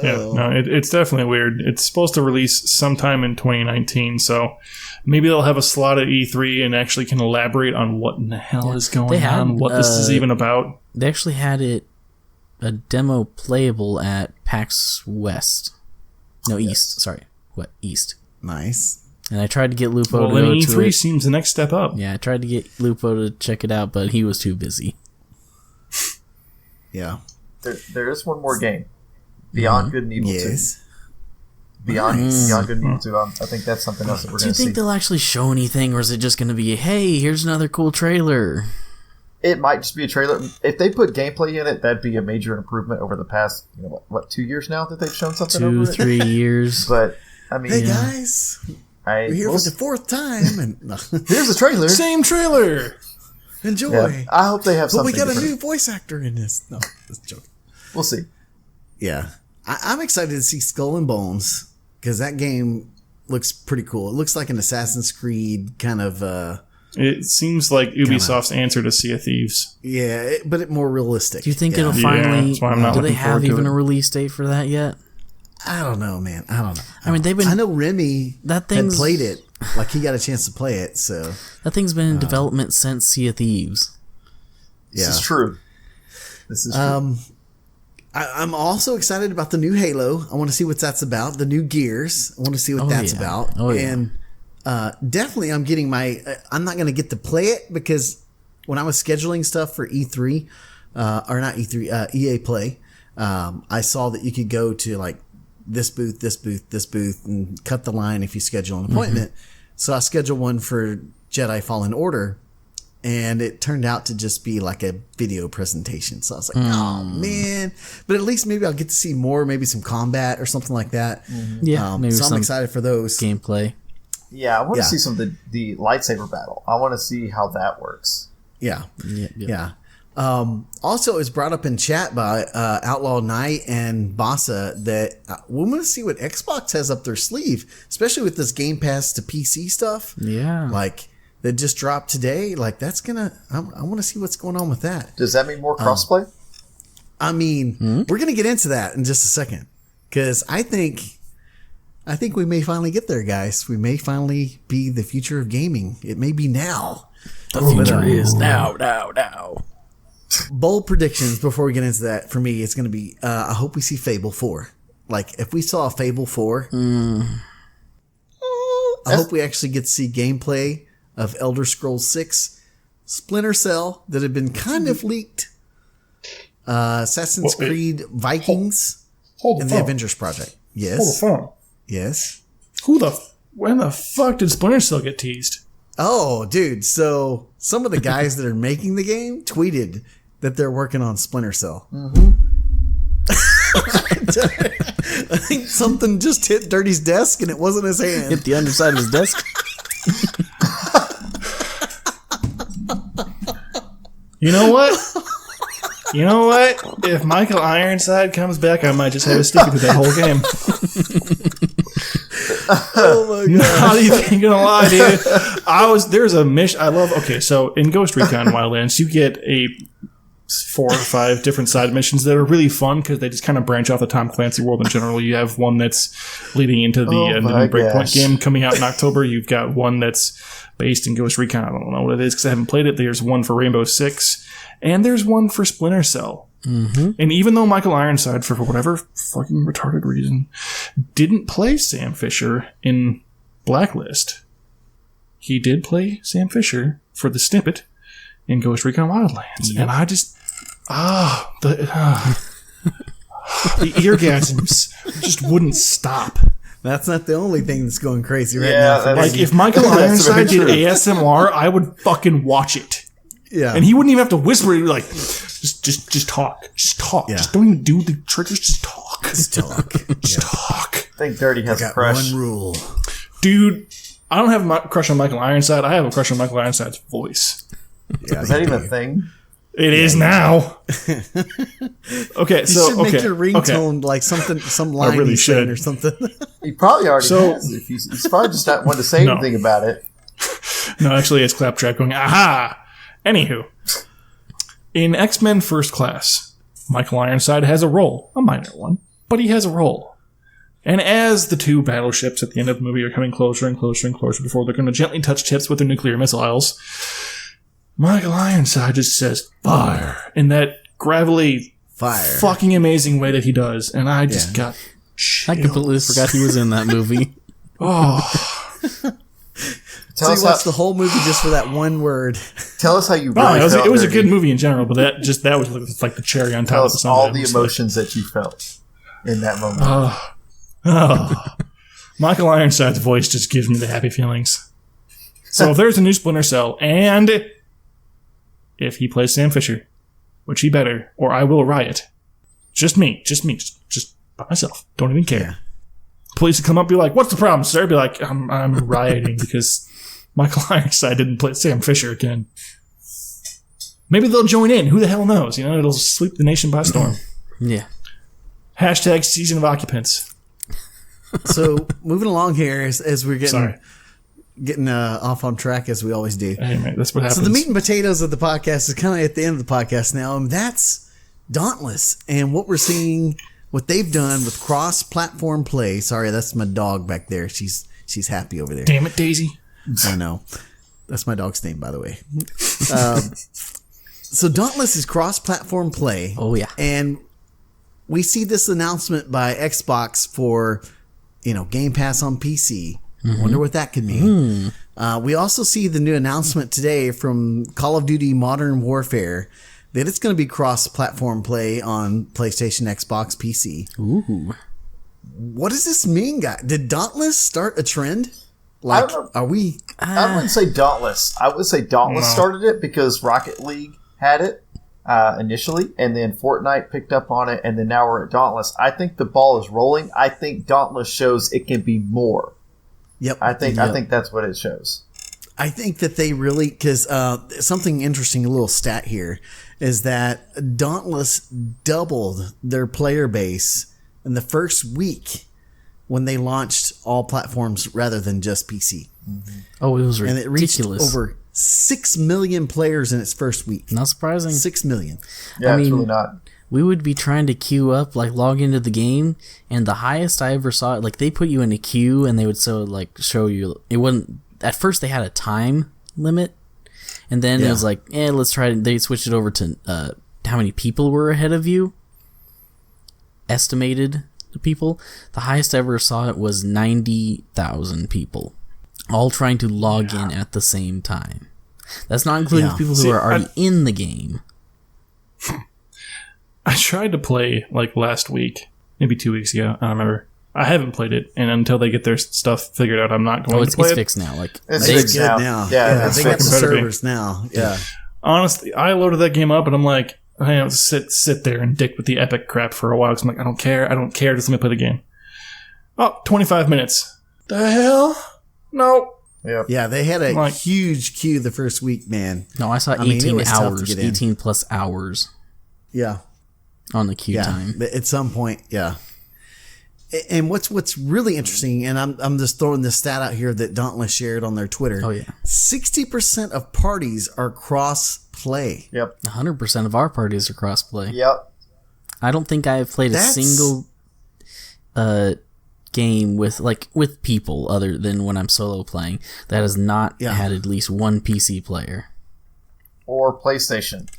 Yeah, no, it's definitely weird. It's supposed to release sometime in 2019, so maybe they'll have a slot at E3 and actually can elaborate on what in the hell is going on, what this is even about. They actually had a demo playable at PAX West. No, East. Sorry. What? East. Nice. And I tried to get Lupo Well, to then go E3 to it. seems the next step up. Yeah, I tried to get Lupo to check it out, but he was too busy. Yeah. There is one more game. Beyond Good and Evil 2. Yes. Beyond Good and Evil 2. I think that's something else that we're Do going you to see. think they'll actually show anything, or is it just going to be, hey, here's another cool trailer? It might just be a trailer. If they put gameplay in it, that'd be a major improvement over the past, 2 years now that they've shown something over 2-3 years. But, I mean... Hey, guys. We're here for the fourth time. And here's the trailer. Same trailer! enjoy. Yeah, I hope they have But something we got a different. new voice actor in this. No, that's a joke. We'll see. Yeah. I'm excited to see Skull and Bones because that game looks pretty cool. It looks like an Assassin's Creed kind of... It seems like Ubisoft's answer to Sea of Thieves. yeah, but it more realistic. Do you think Yeah. it'll finally... that's why I'm not do they looking have forward to even it. a release date for that yet? I don't know, man. I don't know. I mean, they've been... I know Remy That had thing's- played it. Like, he got a chance to play it, so... That thing's been in development since Sea of Thieves. Yeah. This is true. I'm also excited about the new Halo. I want to see what that's about. The new Gears. I want to see what that's yeah. about. Oh, yeah. And definitely I'm getting my... I'm not going to get to play it because when I was scheduling stuff for E3, or not E3, EA Play, I saw that you could go to like this booth, this booth, this booth, and cut the line if you schedule an appointment. So I scheduled one for Jedi Fallen Order, and it turned out to just be like a video presentation. So I was like, oh, man. But at least maybe I'll get to see more, maybe some combat or something like that. Yeah, maybe so I'm some excited for those. gameplay. Yeah, I want Yeah. to see some of the lightsaber battle. I want to see how that works. Yeah. Yep. Yeah. Also, it was brought up in chat by Outlaw Knight and Bassa that we want to see what Xbox has up their sleeve, especially with this Game Pass to PC stuff. Yeah. Like, that just dropped today. Like, that's gonna... I want to see what's going on with that. Does that mean more crossplay? I mean, we're going to get into that in just a second. Because I think we may finally get there, guys. We may finally be the future of gaming. It may be now. The future is now. Bold predictions before we get into that. For me, it's going to be, I hope we see Fable 4. Like, if we saw Fable 4, I hope we actually get to see gameplay of Elder Scrolls 6, Splinter Cell that had been kind of leaked, Assassin's Creed Vikings, and the Avengers Project. Yes. Hold the phone. Yes. When the fuck did Splinter Cell get teased? Oh, dude. So some of the guys that are making the game tweeted that they're working on Splinter Cell. I think something just hit Dirty's desk and it wasn't his hand. Hit the underside of his desk. You know what? If Michael Ironside comes back, I might just have a sticky with that whole game. Oh my god! Not even gonna lie, dude. There's a mission. So in Ghost Recon Wildlands, you get 4 or 5 different side missions that are really fun because they just kind of branch off the Tom Clancy world in general. You have one that's leading into the new Breakpoint game coming out in October. You've got one that's based in Ghost Recon. I don't know what it is because I haven't played it. There's one for Rainbow Six, and there's one for Splinter Cell. And even though Michael Ironside, for whatever fucking retarded reason, didn't play Sam Fisher in Blacklist, he did play Sam Fisher for the snippet in Ghost Recon Wildlands. And I just... the eargasms just wouldn't stop. That's not the only thing that's going crazy right now. Like, if Michael Ironside did ASMR, I would fucking watch it. Yeah. And he wouldn't even have to whisper. He'd be like, just talk. Just talk. Yeah. Just don't even do the triggers. Just talk. Just talk. Just talk. I think Dirty has a Got crush. one rule. Dude, I don't have a crush on Michael Ironside. I have a crush on Michael Ironside's voice. Yeah, Is that even a thing? It is now. Okay, You so should make your ringtone like some line really he's saying should. or something. He probably already has. If he's probably just not wanting to say anything about it. No, actually, it's Claptrap going, aha! Anywho, in X-Men First Class, Michael Ironside has a role, a minor one, but he has a role. And as the 2 battleships at the end of the movie are coming closer and closer and closer before they're going to gently touch tips with their nuclear missiles, Michael Ironside just says, fire, in that gravelly, fucking amazing way that he does. And I just got chills. I completely forgot he was in that movie. So you watched the whole movie just for that one word. Tell us how you really felt. It was a good movie in general, but that was like the cherry on top. Tell of us all the emotions that you felt in that moment. Michael Ironside's voice just gives me the happy feelings. So if there's a new Splinter Cell, and if he plays Sam Fisher, which he better, or I will riot. Just me, just by myself. Don't even care. Yeah. Police would come up and be like, what's the problem, sir? I'd be like, I'm rioting because Michael Ironside didn't play Sam Fisher again. Maybe they'll join in. Who the hell knows? It'll sweep the nation by storm. Yeah. Hashtag season of occupants. So moving along here as we're getting off on track as we always do. Hey, man, that's what happens. So the meat and potatoes of the podcast is kind of at the end of the podcast now, and that's Dauntless. And what we're seeing, what they've done with cross-platform play. Sorry, that's my dog back there. She's happy over there. Damn it, Daisy. I know. That's my dog's name, by the way. So Dauntless is cross-platform play. Oh, yeah. And we see this announcement by Xbox for, Game Pass on PC. I wonder what that could mean. We also see the new announcement today from Call of Duty Modern Warfare that it's going to be cross-platform play on PlayStation, Xbox, PC. Ooh. What does this mean, guys? Did Dauntless start a trend? Like, are we... I wouldn't say Dauntless. I would say Dauntless started it because Rocket League had it initially, and then Fortnite picked up on it, and then now we're at Dauntless. I think the ball is rolling. I think Dauntless shows it can be more. Yep. I think that's what it shows. I think that they really, because something interesting, a little stat here, is that Dauntless doubled their player base in the first week when they launched all platforms rather than just PC. Mm-hmm. Oh, it was ridiculous. And it reached over 6 million players in its first week. Not surprising. 6 million. Yeah, it's really not. We would be trying to queue up, like log into the game, and the highest I ever saw it, like they put you in a queue and they would show you, it wasn't, at first they had a time limit, and then it was like, let's try it. They switched it over to how many people were ahead of you, estimated people. The highest I ever saw it was 90,000 people, all trying to log in at the same time. That's not including people who are already in the game. I tried to play like last week, maybe 2 weeks ago. I don't remember. I haven't played it, and until they get their stuff figured out, I'm not going to play it. It's fixed now. Like It's It's fixed good now. Yeah, they got the servers now. Yeah. Honestly, I loaded that game up, and I'm like, I have to sit there and dick with the epic crap for a while. Because I'm like, I don't care. Just let me play the game. Oh, 25 minutes. The hell? No. Yep. Yeah, they had a huge queue the first week, man. No, I saw 18 hours, 18 plus hours. Yeah. On the queue time. But at some point, yeah. And what's really interesting, and I'm just throwing this stat out here that Dauntless shared on their Twitter. Oh, yeah. 60% of parties are cross-play. Yep. 100% of our parties are crossplay. Yep. I don't think I have played a single game with people other than when I'm solo playing that has not had at least one PC player. Or PlayStation.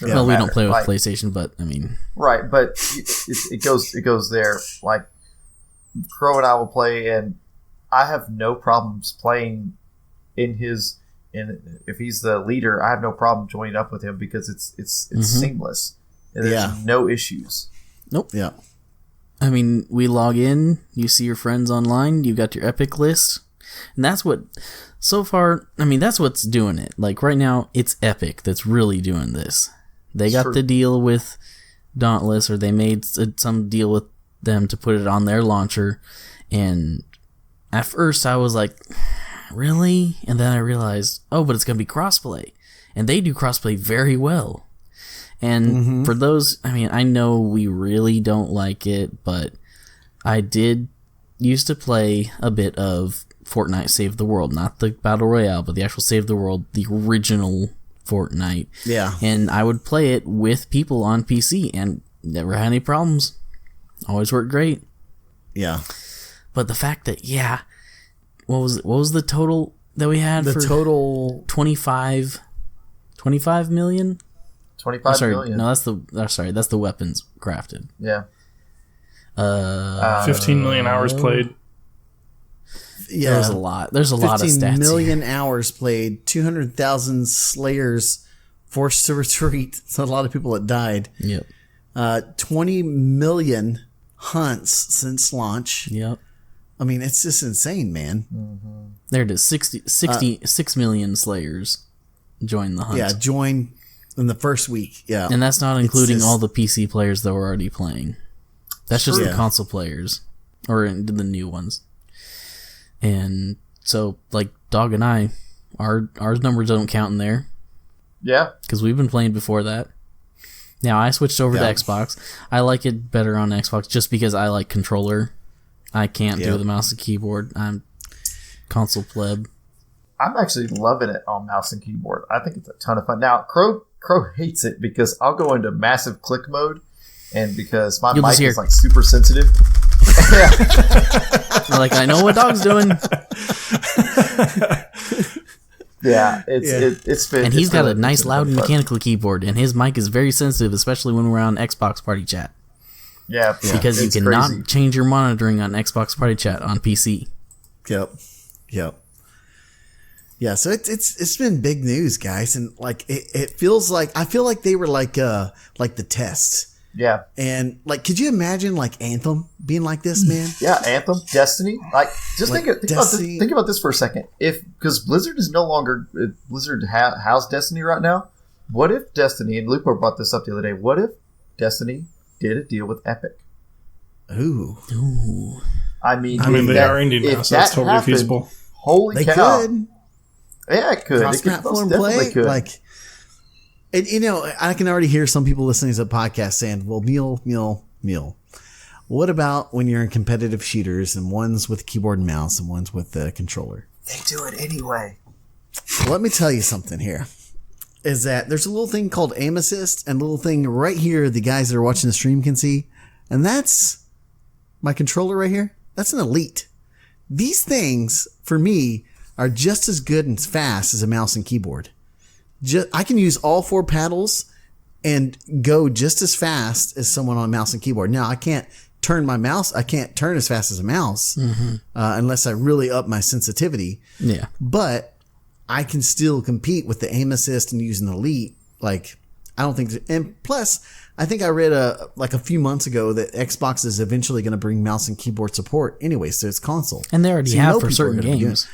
Well, we don't play with PlayStation, but I mean, right? But it goes there. Like Crow and I will play, and I have no problems playing in his. And if he's the leader, I have no problem joining up with him because it's seamless. And there's no issues. Nope. Yeah. I mean, we log in, you see your friends online, you got your epic list, and that's what. So far, I mean, that's what's doing it. Like right now, it's Epic that's really doing this. They got the deal with Dauntless, or they made some deal with them to put it on their launcher. And at first I was like, really? And then I realized, oh, but it's going to be crossplay. And they do crossplay very well. And for those, I mean, I know we really don't like it, but I did used to play a bit of Fortnite Save the World. Not the Battle Royale, but the actual Save the World, the original Fortnite. Yeah. And I would play it with people on PC and never had any problems. Always worked great. Yeah. But the fact that, what was the total that we had for total 25 million? 25 million. No, that's the weapons crafted. Yeah. 15 million hours played. Yeah, there's a lot. There's a lot of stats. 15 million here. hours played. 200,000 slayers forced to retreat. So a lot of people that died. Yep. 20 million hunts since launch. Yep. I mean, it's just insane, man. Mm-hmm. There it is. 6 million slayers joined the hunt. Yeah, join in the first week. Yeah, and that's not including all the PC players that were already playing. That's just the console players, or the new ones. And so, like Dog and I, our numbers don't count in there. Yeah, because we've been playing before that. Now I switched over to Xbox. I like it better on Xbox just because I like controller. I can't do the mouse and keyboard. I'm console pleb. I'm actually loving it on mouse and keyboard. I think it's a ton of fun. Now, Crow hates it because I'll go into massive click mode, and because my mic is like super sensitive. Like, I know what Dog's doing. Yeah, it's been. And he's got a nice, loud, mechanical keyboard, and his mic is very sensitive, especially when we're on Xbox Party Chat. Yeah, because you cannot change your monitoring on Xbox Party Chat on PC. Yep. Yeah, so it's been big news, guys, and like it feels like I feel like they were like the test. Yeah. And like, could you imagine like Anthem being like this, man? Yeah, Anthem, Destiny. Like, just think about this for a second. Because Blizzard is no longer Blizzard house Destiny right now. What if Destiny, and Lupo brought this up the other day, what if Destiny did a deal with Epic? Ooh. I mean, they are indie now, so that's totally feasible. Holy cow. Could. Yeah, it could. Cross-platform play, like, and you know, I can already hear some people listening to the podcast saying, "Well, Mule. What about when you're in competitive shooters and one's with keyboard and mouse and one's with the controller?" They do it anyway. Let me tell you something here. Is that there's a little thing called aim assist and a little thing right here the guys that are watching the stream can see, and that's my controller right here. That's an Elite. These things, for me, are just as good and fast as a mouse and keyboard. I can use all 4 paddles and go just as fast as someone on mouse and keyboard. Now, I can't turn as fast as a mouse unless I really up my sensitivity. Yeah. But I can still compete with the aim assist and using the Elite. Like, I don't think... And plus, I think I read a few months ago that Xbox is eventually going to bring mouse and keyboard support anyway, so it's console. And they already have for certain games.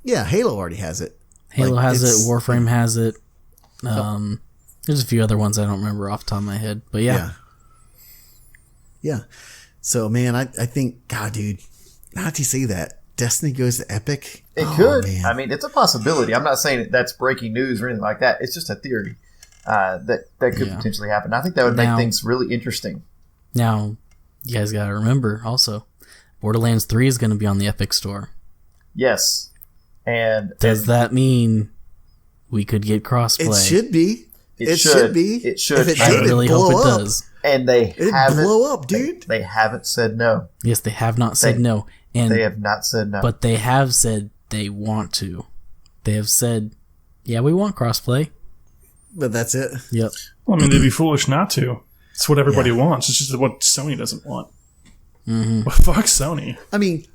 Yeah, Halo already has it. Halo has it. Warframe has it. There's a few other ones I don't remember off the top of my head. But yeah. So, man, I think... God, dude, now that you say that, Destiny goes to Epic? It could. Man. I mean, it's a possibility. I'm not saying that's breaking news or anything like that. It's just a theory that could potentially happen. I think that would make things really interesting. Now, you guys got to remember also, Borderlands 3 is going to be on the Epic Store. Yes. And does that mean we could get crossplay? It should be. It should be. It should. I really hope it does. And they haven't blow up, dude. They haven't said no. Yes, they have not said no. And they have not said no. But they have said they want to. They have said, yeah, we want crossplay. But that's it. Yep. Well, I mean, they'd be foolish not to. It's what everybody wants. It's just what Sony doesn't want. Mm-hmm. Well, fuck Sony. I mean,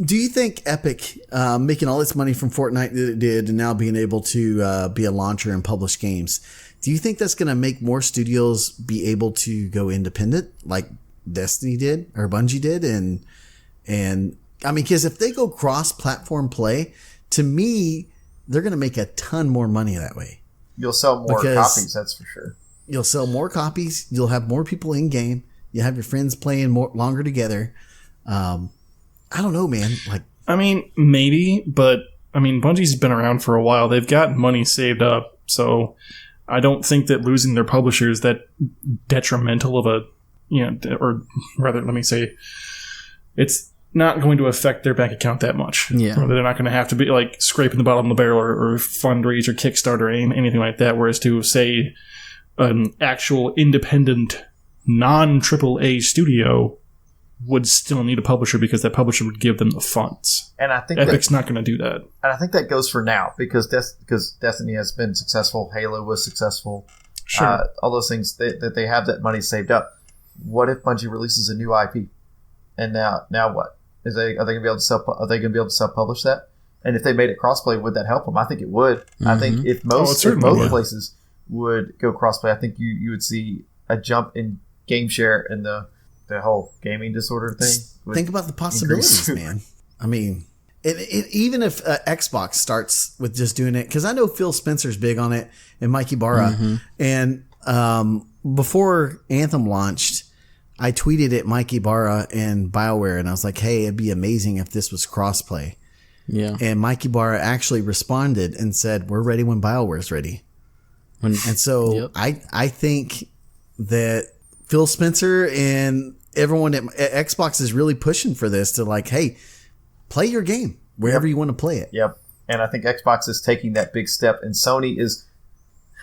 do you think Epic, making all its money from Fortnite that it did and now being able to be a launcher and publish games, do you think that's going to make more studios be able to go independent like Destiny did or Bungie did? And I mean, because if they go cross-platform play, to me, they're going to make a ton more money that way. You'll sell more copies, that's for sure. You'll sell more copies. You'll have more people in game. You have your friends playing longer together. I don't know, man. Like, I mean, maybe, but I mean, Bungie's been around for a while. They've got money saved up, so I don't think that losing their publisher is that detrimental of a, or rather, let me say, it's not going to affect their bank account that much. Yeah. Or they're not going to have to be like scraping the bottom of the barrel or fundraise or Kickstarter or anything like that. Whereas to say an actual independent non-AAA studio would still need a publisher because that publisher would give them the funds. And I think Epic's not going to do that. And I think that goes for now because Destiny has been successful. Halo was successful. Sure. All those things that they have that money saved up. What if Bungie releases a new IP? And now what? Are they going to be able to self-publish that? And if they made it crossplay, would that help them? I think it would. Mm-hmm. I think if most places would go crossplay, I think you would see a jump in game share and the whole gaming disorder thing. Think about the possibilities, man. I mean, even if Xbox starts with just doing it, because I know Phil Spencer's big on it and Mike Ibarra. And before Anthem launched, I tweeted at Mike Ibarra and BioWare, and I was like, hey, it'd be amazing if this was crossplay. Yeah. And Mike Ibarra actually responded and said, we're ready when BioWare's ready. And so I think that Phil Spencer and everyone at Xbox is really pushing for this to like, hey, play your game wherever you want to play it. Yep. And I think Xbox is taking that big step, and Sony is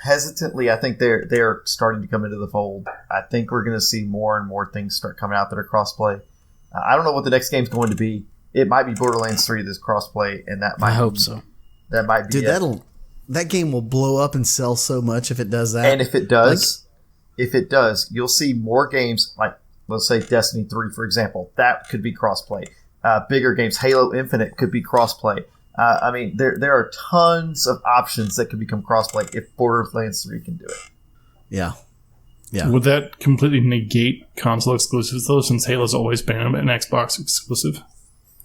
hesitantly, I think they're starting to come into the fold. I think we're going to see more and more things start coming out that are crossplay. I don't know what the next game's going to be. It might be Borderlands 3 that's crossplay, and that might. I hope so. That might be. Dude, that game will blow up and sell so much if it does that. And if it does, you'll see more games like, let's say Destiny 3, for example. That could be crossplay. Bigger games, Halo Infinite could be crossplay. I mean, there are tons of options that could become crossplay if Borderlands 3 can do it. Yeah. Would that completely negate console exclusives, though, since Halo's always been an Xbox exclusive?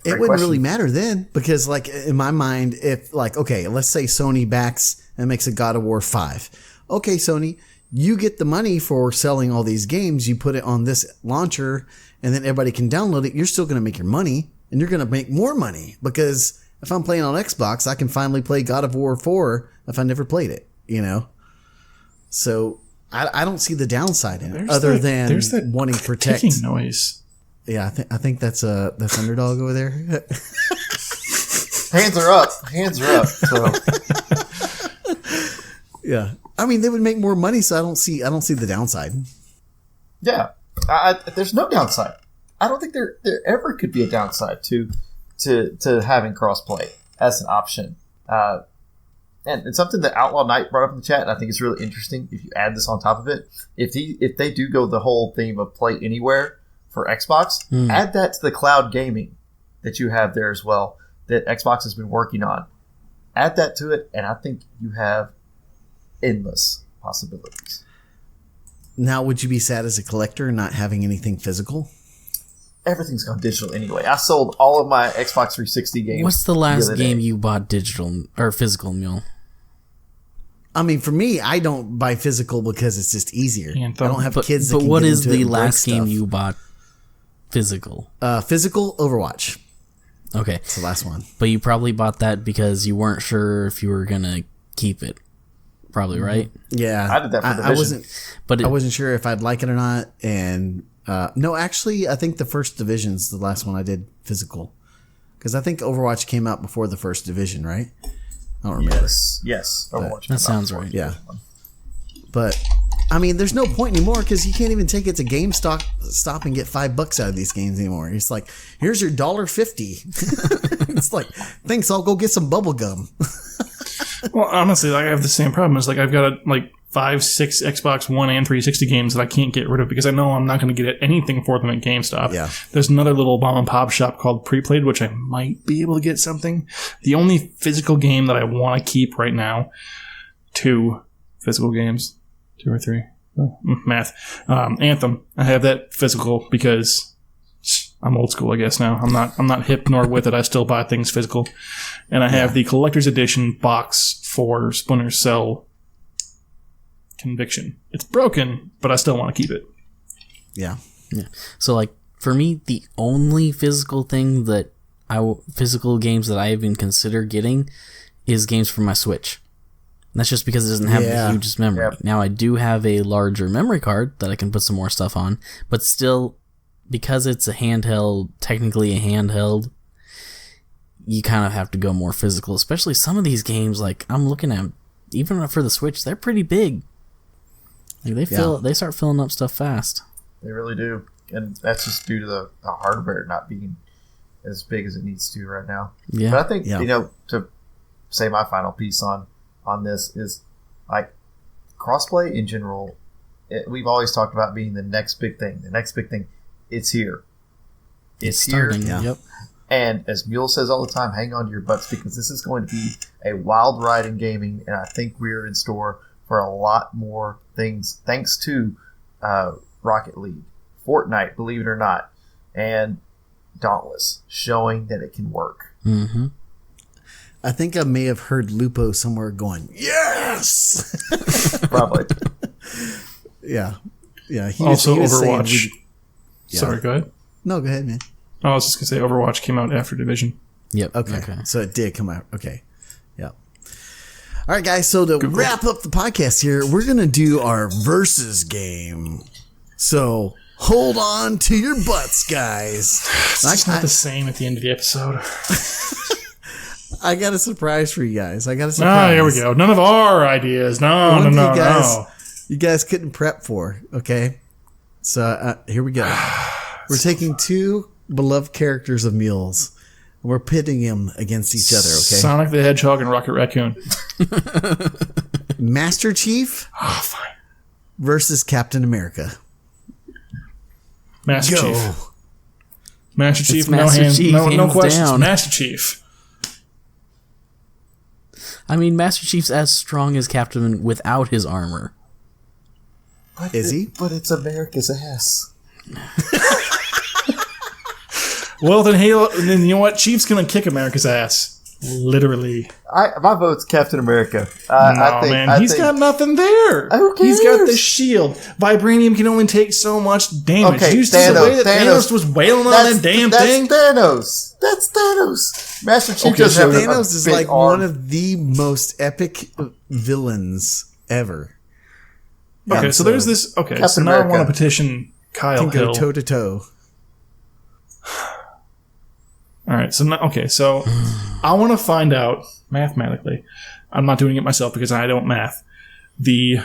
It wouldn't really matter then, because, like, in my mind, if, like, okay, let's say Sony backs and makes a God of War 5. Okay, Sony, you get the money for selling all these games. You put it on this launcher, and then everybody can download it. You're still going to make your money, and you're going to make more money because if I'm playing on Xbox, I can finally play God of War 4 if I never played it, you know? So I don't see the downside in it other than wanting to protect. Ticking noise. Yeah, I think that's Underdog over there. Hands are up. Hands are up. So. Yeah. I mean, they would make more money, so I don't see the downside. Yeah. There's no downside. I don't think there ever could be a downside to having crossplay as an option. And it's something that Outlaw Knight brought up in the chat, and I think it's really interesting if you add this on top of it. If they do go the whole theme of play anywhere for Xbox, add that to the cloud gaming that you have there as well, that Xbox has been working on. Add that to it, and I think you have endless possibilities. Now, would you be sad as a collector not having anything physical? Everything's gone digital anyway. I sold all of my Xbox 360 games. What's the last game you bought digital or physical, Mule? I mean, for me, I don't buy physical because it's just easier. Anthem. I don't have kids that But can what get is into it the and break last game stuff. you bought physical? Physical, Overwatch. Okay. It's the last one. But you probably bought that because you weren't sure if you were going to keep it. Probably, right? Yeah. I did that for Division. I wasn't sure if I'd like it or not. And no, actually, I think the first Division's the last one I did physical. Because I think Overwatch came out before the first Division, right? I don't remember. Yes. Overwatch. That sounds right. Yeah. But, I mean, there's no point anymore because you can't even take it to GameStop and get $5 out of these games anymore. It's like, here's your $1.50. It's like, thanks, I'll go get some bubble gum. Well, honestly, like, I have the same problem. It's like I've got 5, 6 Xbox One and 360 games that I can't get rid of because I know I'm not going to get anything for them at GameStop. Yeah. There's another little mom and pop shop called Preplayed, which I might be able to get something. The only physical game that I want to keep right now, 2 physical games, 2 or 3, math. Anthem. I have that physical because I'm old school, I guess now. I'm not hip nor with it. I still buy things physical. And I have the collector's edition box for Splinter Cell Conviction. It's broken, but I still want to keep it. Yeah. So, for me, the only physical thing physical games that I even consider getting is games for my Switch. And that's just because it doesn't have the hugest memory. Yep. Now, I do have a larger memory card that I can put some more stuff on, but still, because it's technically a handheld, you kind of have to go more physical, especially some of these games, I'm looking at, even for the Switch, they're pretty big. They start filling up stuff fast. They really do. And that's just due to the hardware not being as big as it needs to right now. Yeah. But I think, to say my final piece on this is, crossplay in general, we've always talked about being the next big thing. The next big thing, it's here. It's here. Starting, yep. And as Mule says all the time, hang on to your butts because this is going to be a wild ride in gaming, and I think we're in store for a lot more things thanks to Rocket League, Fortnite, believe it or not, and Dauntless, showing that it can work. Mm-hmm. I think I may have heard Lupo somewhere going, yes! Probably. Yeah. Yeah. He Also, was Overwatch. Sorry, go ahead. No, go ahead, man. I was just going to say Overwatch came out after Division. Yep. Okay. So it did come out. Okay. Yeah. All right, guys. So to wrap up the podcast here, we're going to do our versus game. So hold on to your butts, guys. It's not the same at the end of the episode. I got a surprise for you guys. Here we go. None of our ideas. No. You guys couldn't prep for. Okay. So here we go. We're taking 2 beloved characters of Mules. And we're pitting them against each other, okay? Sonic the Hedgehog and Rocket Raccoon. Master Chief versus Captain America. Master Chief. Master Chief, Chief, no questions. Down. Master Chief. I mean, Master Chief's as strong as Captain without his armor. Is he? But it's America's ass. Well, then you know what? Chief's gonna kick America's ass. Literally. My vote's Captain America. He's got nothing there. Who cares? He's got the shield. Vibranium can only take so much damage. Okay, You see the way that Thanos was wailing on that damn thing? That's Thanos. Master Chief doesn't have Thanos is like one of the most epic villains ever. Okay, so there's this. Okay, Captain so now America. I want to petition Kyle Can go Hill. toe to toe. All right, so I want to find out mathematically. I'm not doing it myself because I don't math. The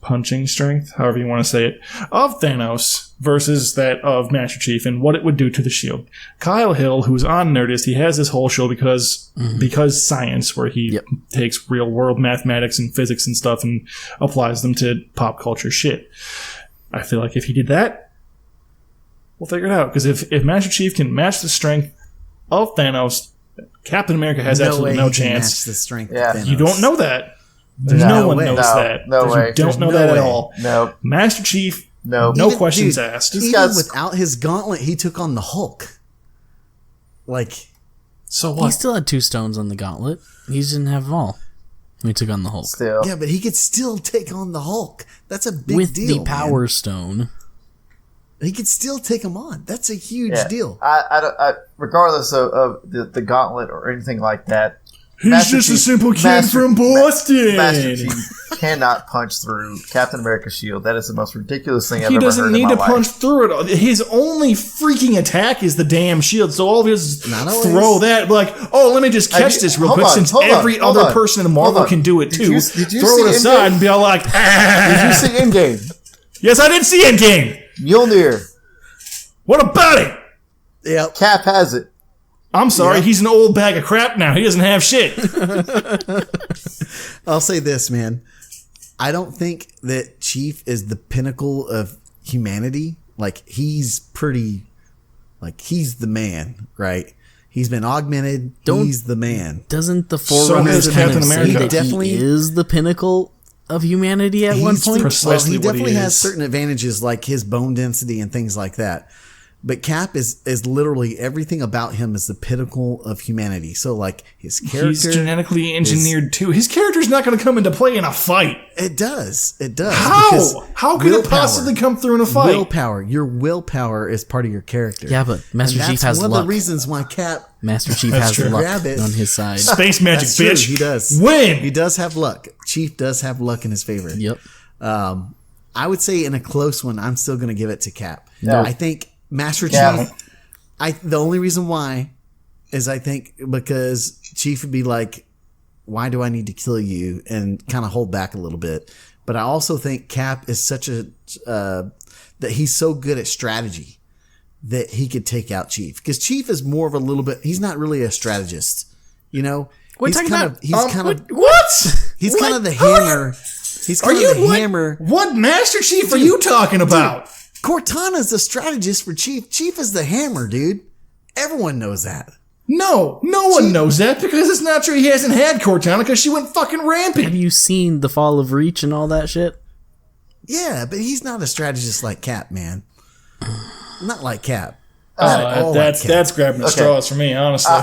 punching strength, however you want to say it, of Thanos versus that of Master Chief and what it would do to the shield. Kyle Hill, who's on Nerdist, he has this whole show because science, where he takes real world mathematics and physics and stuff and applies them to pop culture shit. I feel like if he did that, we'll figure it out. Because if Master Chief can match the strength of Thanos, Captain America has absolutely no chance. Match the strength Yeah. of Thanos. You don't know that. No one knows that. No way. You don't There's know no that way. at all. No. Master Chief, No. no questions asked. He's Even got- without his gauntlet, he took on the Hulk. Like, So He what? still had 2 stones on the gauntlet. He just didn't have them all when he took on the Hulk. Still. yeah, but he could still take on the Hulk. That's a big With deal. the Power man. Stone. He could still take him on. That's a huge Yeah. deal. Regardless of the gauntlet or anything like that, He's Master just a Chief- simple kid Master- from Boston. Master Chief cannot punch through Captain America's shield. That is the most ridiculous thing I've He ever doesn't heard need in to my punch life. through it. His only freaking attack is the damn shield. So all of his Not always. throw that like, oh, let me just catch this real quick since every other person in Marvel can do it too. Did you Throw see it aside and be all like, Did you see Endgame? yes, I did see Endgame. Mjolnir. What about it? Yep. Cap has it. I'm sorry, he's an old bag of crap now. He doesn't have shit. I'll say this, man. I don't think that Chief is the pinnacle of humanity. Like, he's pretty, like, he's the man, right? He's been augmented. He's the man. Doesn't the So Forerunners is kind Captain of say America. that Definitely- he is the pinnacle of humanity at one He's point? Precisely he what he definitely has is. certain advantages, like his bone density and things like that. But Cap is literally everything about him is the pinnacle of humanity. So, like, his character, He's genetically engineered too. His character's not going to come into play in a fight. it does. because How could it willpower- possibly come through in a fight? Willpower. Your willpower is part of your character. Yeah, but Master And Chief that's has one luck. of the reasons why Cap. Master Chief That's has true. luck Grab it. on his side. Space magic, That's true. bitch. He does. Win. He does have luck. Chief does have luck in his favor. Yep. I would say in a close one, I'm still going to give it to Cap. Yeah. I think Master Yeah. Chief. The only reason why is I think because Chief would be like, "Why do I need to kill you?" and kind of hold back a little bit. But I also think Cap is such a that he's so good at strategy that he could take out Chief, because Chief is more of a little bit. He's not really a strategist, you know. He's kind of What? he's kind of the hammer. He's kind of the hammer. What Master Chief are you talking about? Cortana's the strategist for Chief. Chief is the hammer, dude. Everyone knows that. No one knows that because it's not true. He hasn't had Cortana because she went fucking rampant. Have you seen The Fall of Reach and all that shit? Yeah, but he's not a strategist like Cap, man. Not like Cap. Not at all That's like Cap. grabbing the straws for me, honestly.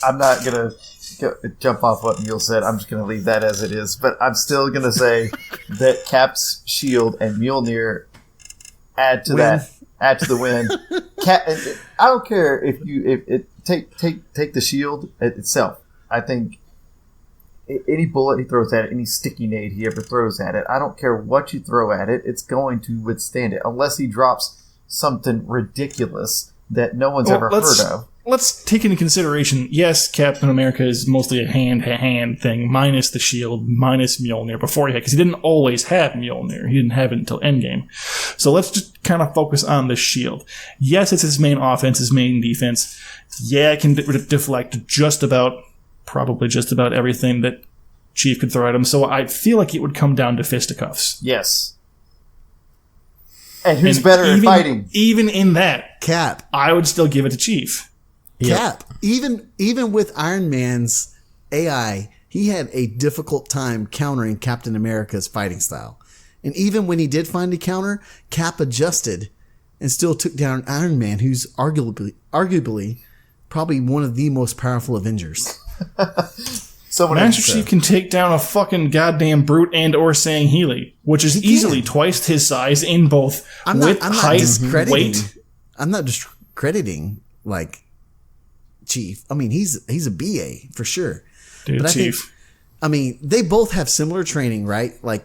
I'm not gonna jump off what Mule said. I'm just gonna leave that as it is. But I'm still gonna say that Cap's shield and Mjolnir add to the win. Cap, I don't care if you take the shield itself. I think any bullet he throws at it, any sticky nade he ever throws at it, I don't care what you throw at it, it's going to withstand it unless he drops something ridiculous that no one's ever heard of. Let's take into consideration, yes, Captain America is mostly a hand-to-hand thing, minus the shield, minus Mjolnir before he had, because he didn't always have Mjolnir. He didn't have it until Endgame. So let's just kind of focus on the shield. Yes, it's his main offense, his main defense. Yeah, it can deflect probably just about everything that Chief could throw at him. So I feel like it would come down to fisticuffs. Yes. And who's better at fighting? Even in that, Cap. I would still give it to Chief. Cap. Even with Iron Man's AI, he had a difficult time countering Captain America's fighting style. And even when he did find a counter, Cap adjusted and still took down Iron Man, who's arguably probably one of the most powerful Avengers. Master Chief can take down a fucking goddamn brute and or Sang-Healy, which is easily twice his size in both height, weight. I'm not discrediting like Chief. I mean, he's a BA for sure. Dude, but Chief. I mean, they both have similar training, right? Like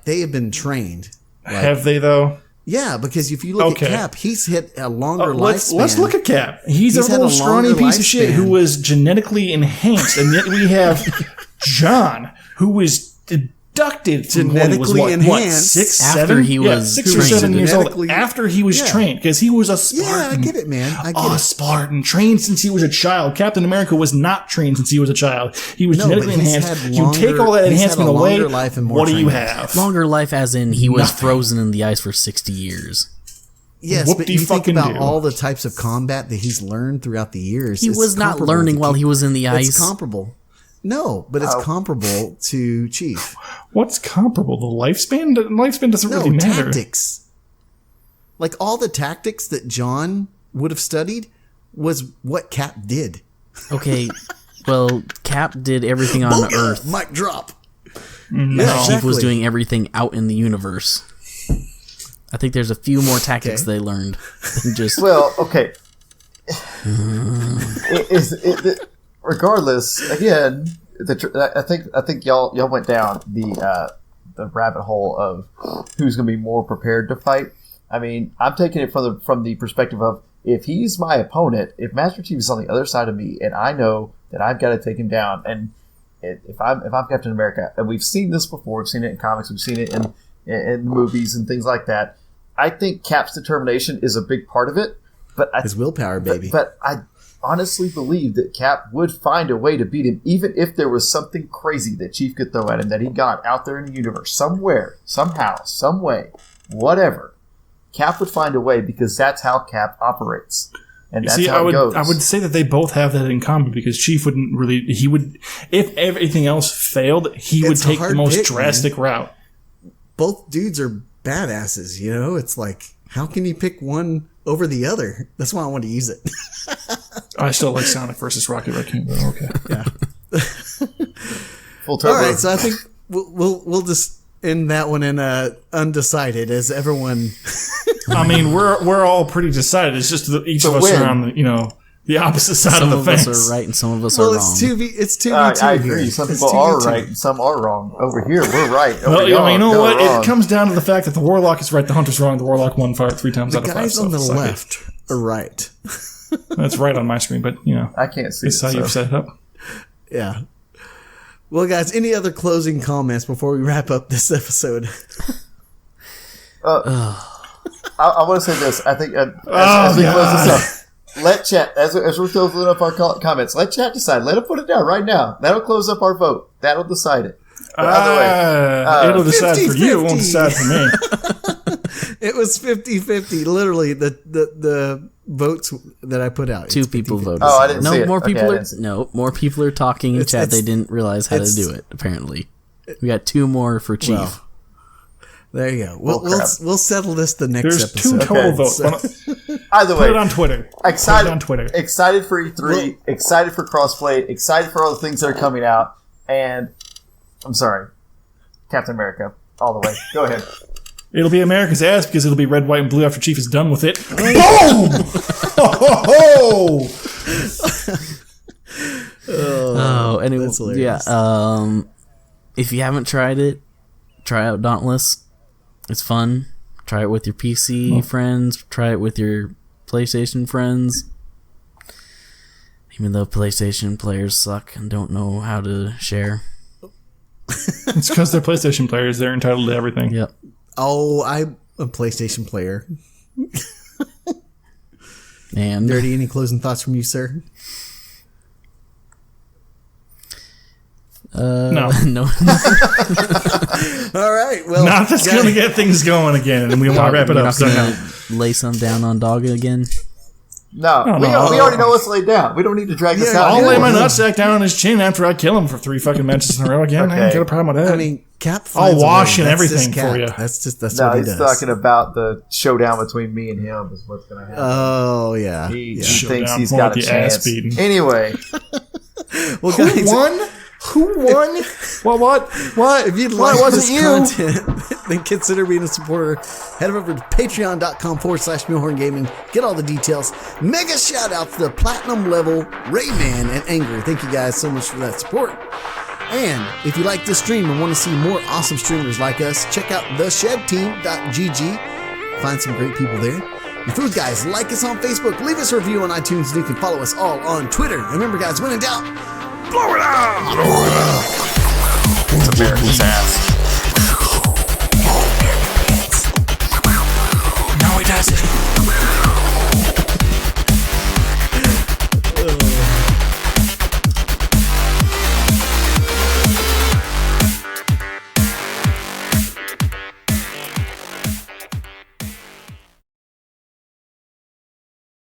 they have been trained. Like, have they though? Yeah, because if you look at Cap, he's hit a longer lifespan. Let's look at Cap. He's a little scrawny piece of shit who was genetically enhanced, and yet we have John, who was abducted genetically enhanced 6 or 7 years old after he was trained, because he was a Spartan. Yeah, I get it, man. I get it. Spartan, trained since he was a child. Captain America was not trained since he was a child. He was genetically enhanced. You take all that enhancement away, what do you have? Longer life as in he was frozen in the ice for 60 years. Yes, but you think about all the types of combat that he's learned throughout the years. He was not learning while he was in the ice. It's comparable. No, but it's comparable to Chief. What's comparable? The lifespan? The lifespan doesn't really matter. Tactics. Like all the tactics that John would have studied was what Cap did. Okay, well, Cap did everything on Earth. Mic drop. No. Chief was doing everything out in the universe. I think there's a few more tactics they learned than just... Well, okay. Regardless, again, I think y'all went down the rabbit hole of who's going to be more prepared to fight. I mean, I'm taking it from the perspective of if he's my opponent, if Master Chief is on the other side of me, and I know that I've got to take him down, and if I'm Captain America, and we've seen this before, we've seen it in comics, we've seen it in movies and things like that. I think Cap's determination is a big part of it, but his willpower, baby. But I honestly believe that Cap would find a way to beat him, even if there was something crazy that Chief could throw at him that he got out there in the universe, somewhere, somehow, some way, whatever. Cap would find a way because that's how Cap operates. And that's how it goes. I would say that they both have that in common because Chief wouldn't really... He would... If everything else failed, he would take the most drastic route. Both dudes are badasses, you know? It's like, how can you pick one over the other? That's why I want to use it. I still like Sonic versus Rocket Raccoon, but okay. Yeah. Full turbo. All right, so I think we'll just end that one in undecided, as everyone. I mean, we're all pretty decided. It's just that each of us are on the opposite side of the fence. Some of us are right and some of us are wrong. It's 2v2 I agree. here. Some people are right and some are wrong. Over here, we're right. Well, you know what? It comes down to the fact that the Warlock is right, the Hunter's wrong. The Warlock won 3 times out of 5. The guys on the left are right. That's right on my screen, but I can't see. It's how you've set it up. Yeah. Well, guys, any other closing comments before we wrap up this episode? I want to say this. I think as we close this up, let chat as we're closing up our comments. Let chat decide. Let them put it down right now. That'll close up our vote. That'll decide it. It'll decide 50-50. For you. It won't decide for me. It was 50-50. Literally, the votes that I put out. 2 people voted. Oh, I didn't see it. More people are talking in chat. They didn't realize how to do it. Apparently, we got 2 more for Chief. Well, there you go. We'll settle this the next episode. There's 2 total votes. So. Either way, put it on Twitter. Excited for E3. Excited for crossplay. Excited for all the things that are coming out. And I'm sorry, Captain America, all the way. Go ahead. It'll be America's ass because it'll be red, white, and blue after Chief is done with it. Boom! Anyway, that's hilarious. Yeah. If you haven't tried it, try out Dauntless. It's fun. Try it with your PC friends. Try it with your PlayStation friends. Even though PlayStation players suck and don't know how to share. It's because they're PlayStation players. They're entitled to everything. Yep. Oh, I'm a PlayStation player. And Dirty, any closing thoughts from you, sir? No. All right. Well, not that's going to get things going again, and we want to wrap it up. Lay some down on Dogga again. No, we already know what's laid down. We don't need to drag this out. I'll lay my nutsack down on his chin after I kill him for 3 fucking matches in a row again. I ain't got a problem with that. I mean, Cap. I'll wash and everything for you. That's what he he's does. talking about the showdown between me and him is what's going to happen. Oh yeah. He thinks he's got a chance. Anyway, Well, Who guys, won? Who won? Well, what? if you'd Why like wasn't this you? content, then consider being a supporter. Head over to patreon.com/Mulehorn Gaming. Get all the details. Mega shout out to the platinum level Rayman and Angry. Thank you guys so much for that support. And if you like this stream and want to see more awesome streamers like us, check out theshedteam.gg. Find some great people there. Your food guys, like us on Facebook, leave us a review on iTunes, and you can follow us all on Twitter. And remember, guys, when in doubt, blow it out! Blow it out! it's America's ass.